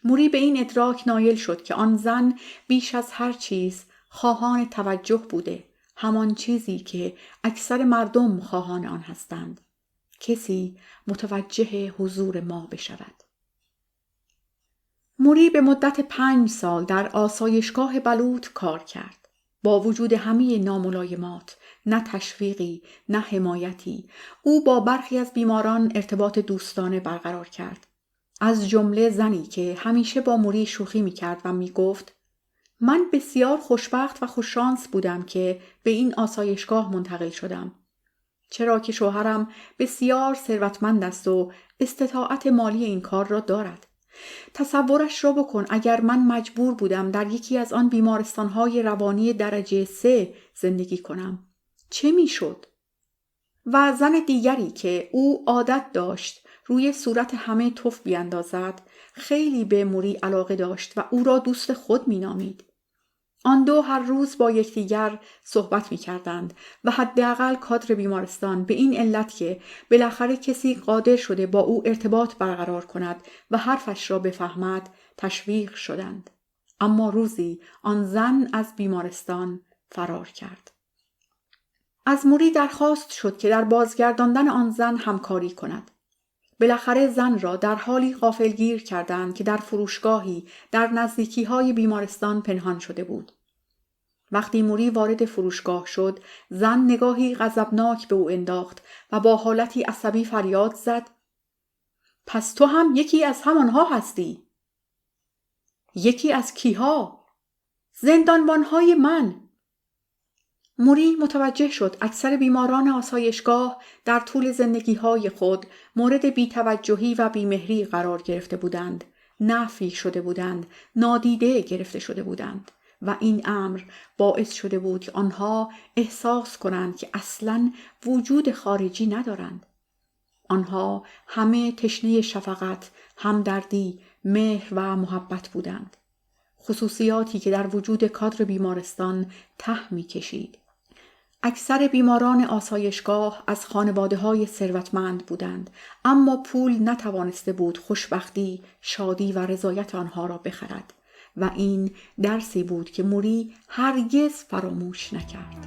موری به این ادراک نایل شد که آن زن بیش از هر چیز خواهان توجه بوده، همان چیزی که اکثر مردم خواهان آن هستند. کسی متوجه حضور ما بشود. موری به مدت 5 سال در آسایشگاه بلوط کار کرد. با وجود همه ناملایمات، نه تشویقی، نه حمایتی، او با برخی از بیماران ارتباط دوستانه برقرار کرد. از جمله زنی که همیشه با موری شوخی می‌کرد و می‌گفت: من بسیار خوشبخت و خوششانس بودم که به این آسایشگاه منتقل شدم. چرا که شوهرم بسیار ثروتمند است و استطاعت مالی این کار را دارد. تصورش را بکن اگر من مجبور بودم در یکی از آن بیمارستان‌های روانی درجه 3 زندگی کنم. چه می‌شد؟ و زن دیگری که او عادت داشت روی صورت همه تف بیاندازد، خیلی به موری علاقه داشت و او را دوست خود می‌نامید. آن دو هر روز با یکدیگر صحبت می‌کردند و حداقل کادر بیمارستان به این علت که بالاخره کسی قادر شده با او ارتباط برقرار کند و حرفش را بفهمد تشویق شدند. اما روزی آن زن از بیمارستان فرار کرد. از موری درخواست شد که در بازگرداندن آن زن همکاری کند. بالاخره زن را در حالی غافلگیر کردند که در فروشگاهی در نزدیکی‌های بیمارستان پنهان شده بود. وقتی موری وارد فروشگاه شد، زن نگاهی غضبناک به او انداخت و با حالتی عصبی فریاد زد: پس تو هم یکی از همانها هستی؟ یکی از کیها؟ زندانبانهای من. موری متوجه شد اکثر بیماران آسایشگاه در طول زندگی‌های خود مورد بی‌توجهی و بی‌مهری قرار گرفته بودند، نفی شده بودند، نادیده گرفته شده بودند و این امر باعث شده بود که آنها احساس کنند که اصلاً وجود خارجی ندارند. آنها همه تشنه شفقت، همدردی، مهر و محبت بودند. خصوصیاتی که در وجود کادر بیمارستان ته می‌کشید. اکثر بیماران آسایشگاه از خانواده‌های ثروتمند بودند، اما پول نتوانسته بود خوشبختی، شادی و رضایت آنها را بخرد و این درسی بود که موری هرگز فراموش نکرد.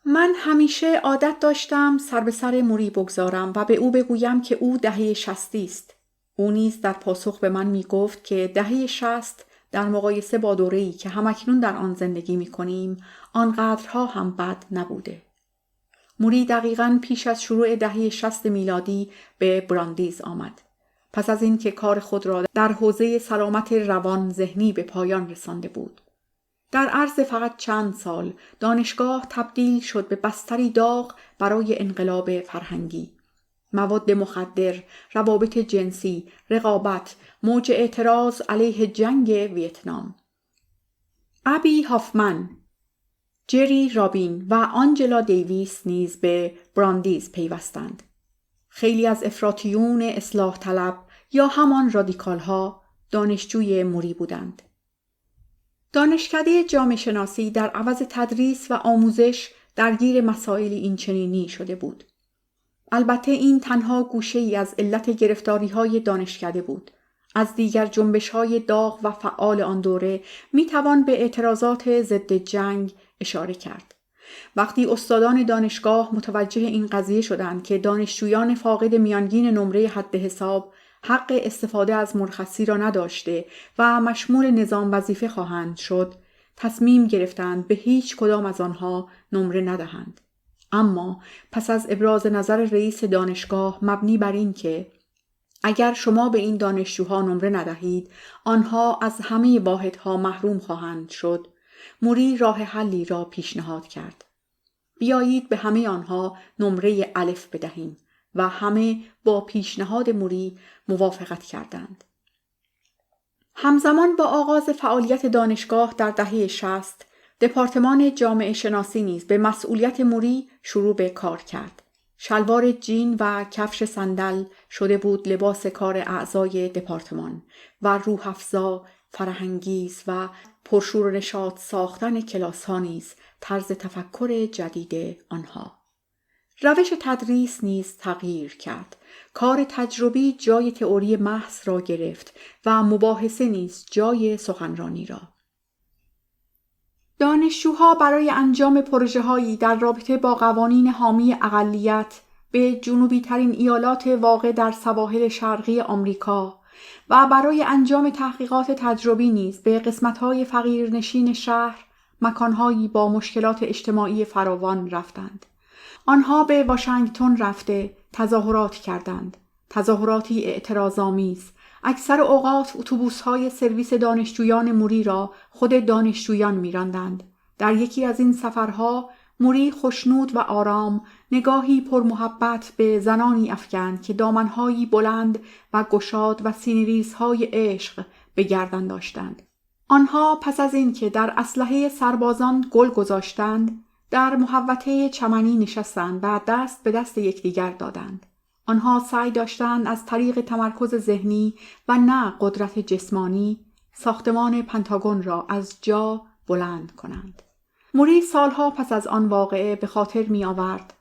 من همیشه عادت داشتم سر به سر موری بگذارم و به او بگویم که او دهه 60 است. او نیز در پاسخ به من می گفت که دهه 60 در مقایسه با دوره‌ای که همکنون در آن زندگی می کنیم آنقدرها هم بد نبوده. موری دقیقاً پیش از شروع دهه 60 میلادی به براندیز آمد. پس از این که کار خود را در حوزه سلامت روان ذهنی به پایان رسانده بود. در عرض فقط چند سال دانشگاه تبدیل شد به بستری داغ برای انقلاب فرهنگی. مواد مخدر، روابط جنسی، رقابت، موج اعتراض علیه جنگ ویتنام. ابی هافمن، جری رابین و آنجلا دیویس نیز به براندیز پیوستند. خیلی از افراطیون اصلاح طلب یا همان رادیکال ها دانشجوی موری بودند. دانشکده جامعه شناسی در عوض تدریس و آموزش درگیر مسائلی اینچنینی شده بود. البته این تنها گوشه‌ای از علت گرفتاری‌های دانشکده بود. از دیگر جنبش‌های داغ و فعال آن دوره می‌توان به اعتراضات ضد جنگ اشاره کرد. وقتی استادان دانشگاه متوجه این قضیه شدند که دانشجویان فاقد میانگین نمره حد حساب حق استفاده از مرخصی را نداشته و مشمول نظام وظیفه خواهند شد، تصمیم گرفتند به هیچ کدام از آنها نمره ندهند. اما پس از ابراز نظر رئیس دانشگاه مبنی بر این که اگر شما به این دانشجوها نمره ندهید، آنها از همه واحدها محروم خواهند شد، موری راه حلی را پیشنهاد کرد. بیایید به همه آنها نمره الف بدهیم و همه با پیشنهاد موری موافقت کردند. همزمان با آغاز فعالیت دانشگاه در دهه 60 دپارتمان جامعه شناسی نیز به مسئولیت موری شروع به کار کرد. شلوار جین و کفش صندل شده بود لباس کار اعضای دپارتمان و روح افزا، فرهنگیز و پرشور و نشاط ساختن کلاس ها نیز طرز تفکر جدید آنها. روش تدریس نیز تغییر کرد. کار تجربی جای تئوری محض را گرفت و مباحثه نیز جای سخنرانی را. دانشجوها برای انجام پروژه‌هایی در رابطه با قوانین حامی اقلیت به جنوبی ترین ایالات واقع در سواحل شرقی آمریکا و برای انجام تحقیقات تجربی نیز به قسمت‌های فقیرنشین شهر، مکان‌هایی با مشکلات اجتماعی فراوان رفتند. آنها به واشنگتن رفته تظاهرات کردند. تظاهراتی اعتراض‌آمیز. اکثر اوقات اتوبوس‌های سرویس دانشجویان موری را خود دانشجویان می‌راندند. در یکی از این سفرها موری خوشنود و آرام نگاهی پرمحبت به زنانی افکند که دامن‌هایی بلند و گشاد و سینه‌ریزهای عشق به گردن داشتند. آنها پس از این که در اسلحه سربازان گل گذاشتند، در محوطه چمنی نشستند و دست به دست یکدیگر دادند. آنها سعی داشتند از طریق تمرکز ذهنی و نه قدرت جسمانی ساختمان پنتاگون را از جا بلند کنند. موری سالها پس از آن واقعه به خاطر می آورد.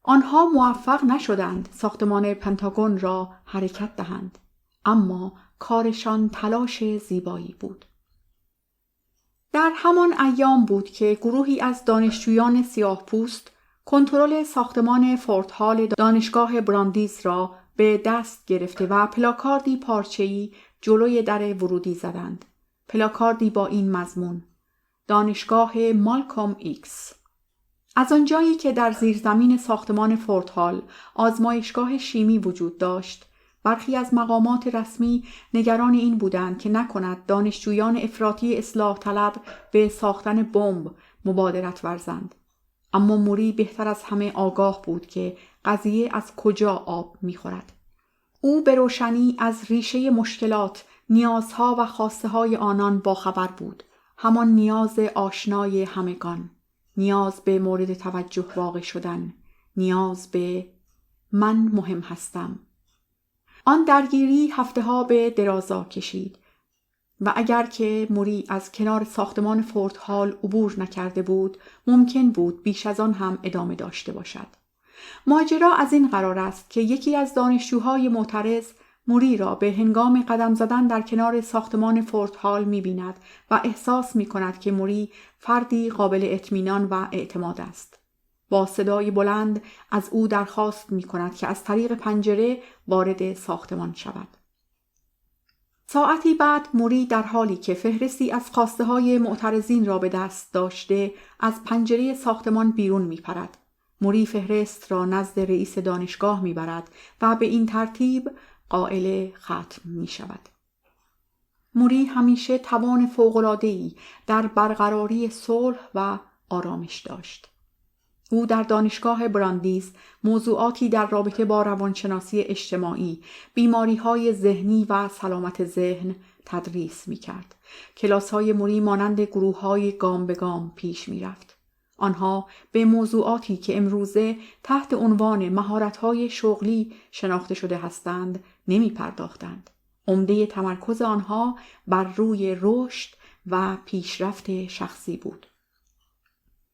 آنها موفق نشدند ساختمان پنتاگون را حرکت دهند، اما کارشان تلاش زیبایی بود. در همان ایام بود که گروهی از دانشجویان سیاه‌پوست کنترل ساختمان فورت هال دانشگاه براندیز را به دست گرفته و پلاکاردی پارچه‌ای جلوی در ورودی زدند. پلاکاردی با این مضمون: دانشگاه مالکوم ایکس. از آنجایی که در زیرزمین ساختمان فورت هال آزمایشگاه شیمی وجود داشت، برخی از مقامات رسمی نگران این بودند که نکند دانشجویان افراطی اصلاح طلب به ساختن بمب مبادرت ورزند. اما موری بهتر از همه آگاه بود که قضیه از کجا آب می‌خورد. او به روشنی از ریشه مشکلات، نیازها و خواسته های آنان باخبر بود. همان نیاز آشنای همگان، نیاز به مورد توجه واقع شدن، نیاز به من مهم هستم. آن درگیری هفته‌ها به درازا کشید و اگر که موری از کنار ساختمان فورت هال عبور نکرده بود، ممکن بود بیش از آن هم ادامه داشته باشد. ماجرا از این قرار است که یکی از دانشجوهای معترض موری را به هنگام قدم زدن در کنار ساختمان فورت هال می‌بیند و احساس می‌کند که موری فردی قابل اطمینان و اعتماد است. با صدای بلند از او درخواست می‌کند که از طریق پنجره وارد ساختمان شود. ساعتی بعد موری در حالی که فهرستی از خواسته‌های معترضین را به دست داشته از پنجره ساختمان بیرون می‌پرد. موری فهرست را نزد رئیس دانشگاه می‌برد و به این ترتیب قائل ختم می‌شود. موری همیشه توان فوق‌العاده‌ای در برقراری صلح و آرامش داشت. او در دانشگاه براندیز موضوعاتی در رابطه با روانشناسی اجتماعی، بیماری‌های ذهنی و سلامت ذهن تدریس می‌کرد. کلاس‌های موری مانند گروه‌های گام به گام پیش می‌رفت. آنها به موضوعاتی که امروزه تحت عنوان مهارت‌های شغلی شناخته شده هستند نمی‌پرداختند. عمده تمرکز آنها بر روی رشد و پیشرفت شخصی بود.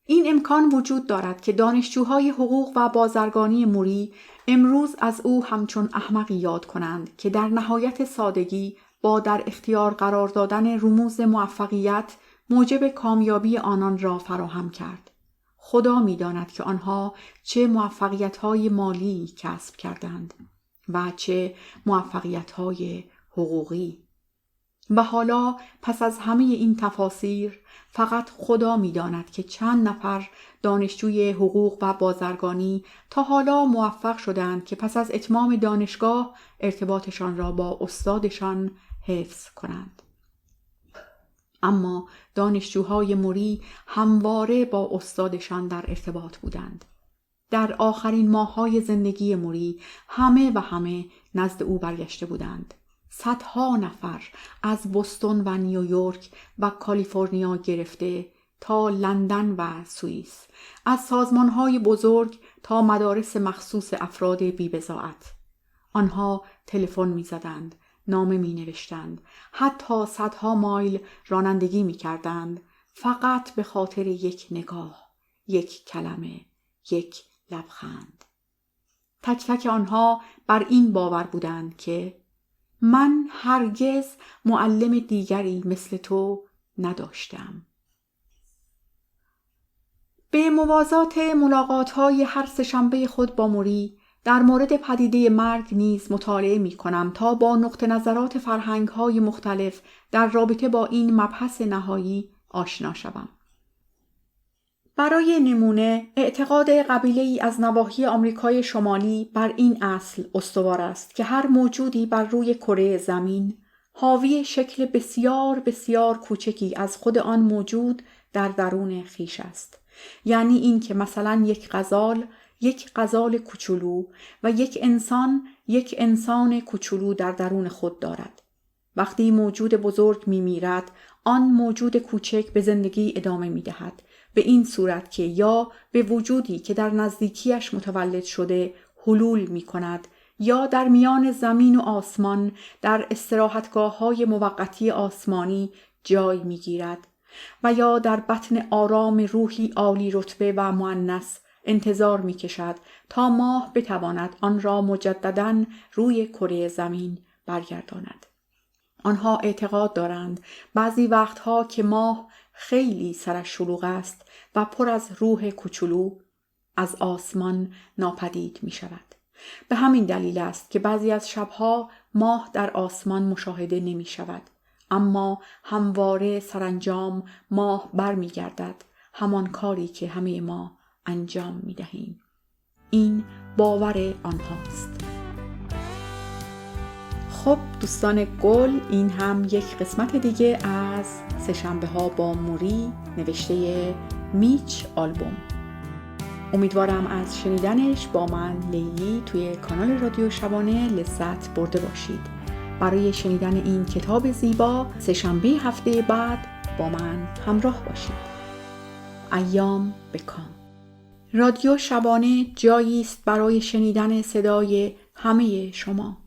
این امکان وجود دارد که دانشجوهای حقوق و بازرگانی موری امروز از او همچون احمقی یاد کنند که در نهایت سادگی با در اختیار قرار دادن رموز موفقیت موجب کامیابی آنان را فراهم کرد. خدا می‌داند که آنها چه موفقیت‌های مالی کسب کردند و چه موفقیت‌های حقوقی. و حالا پس از همه این تفاسیر فقط خدا می‌داند که چند نفر دانشجوی حقوق و بازرگانی تا حالا موفق شدند که پس از اتمام دانشگاه ارتباطشان را با استادشان حفظ کنند. اما دانشجوهای موری همواره با استادشان در ارتباط بودند. در آخرین ماه‌های زندگی موری همه نزد او برگشته بودند. صدها نفر از بوستون و نیویورک و کالیفرنیا گرفته تا لندن و سوئیس، از سازمان‌های بزرگ تا مدارس مخصوص افراد بی‌بضاعت. آنها تلفن می‌زدند، نامه می‌نوشتند، حتی صدها مایل رانندگی می‌کردند، فقط به خاطر یک نگاه، یک کلمه، یک لبخند. تک تک آنها بر این باور بودند که من هرگز معلم دیگری مثل تو نداشتم. به موازات ملاقات‌های هر سه‌شنبه خود با موری در مورد پدیده مرگ نیز مطالعه می‌کنم تا با نقطه نظرات فرهنگ‌های مختلف در رابطه با این مبحث نهایی آشنا شوم. برای نمونه، اعتقاد قبیله‌ای از نواحی آمریکای شمالی بر این اصل استوار است که هر موجودی بر روی کره زمین حاوی شکل بسیار بسیار کوچکی از خود آن موجود در درون خویش است. یعنی این که مثلا یک غزال کوچولو و یک انسان کوچولو در درون خود دارد. وقتی موجود بزرگ می‌میرد، آن موجود کوچک به زندگی ادامه می‌دهد، به این صورت که یا به وجودی که در نزدیکیش متولد شده حلول می‌کند، یا در میان زمین و آسمان در استراحتگاه‌های موقتی آسمانی جای می‌گیرد و یا در بطن آرام روحی عالی رتبه و مؤنث انتظار می‌کشد تا ماه بتواند آن را مجدداً روی کره زمین برگرداند. آنها اعتقاد دارند بعضی وقتها که ماه خیلی سرش شلوغ است و پر از روح کوچولو، از آسمان ناپدید می شود. به همین دلیل است که بعضی از شبها ماه در آسمان مشاهده نمی شود. اما همواره سرانجام ماه برمی گردد، همان کاری که همه ما انجام می دهیم. این باور آنهاست. خب دوستان گل، این هم یک قسمت دیگه از سه‌شنبه ها با موری نوشته میچ آلبوم. امیدوارم از شنیدنش با من لیلی توی کانال رادیو شبانه لذت برده باشید. برای شنیدن این کتاب زیبا سه‌شنبه هفته بعد با من همراه باشید. ایام بکام. رادیو شبانه جایی است برای شنیدن صدای همه شما.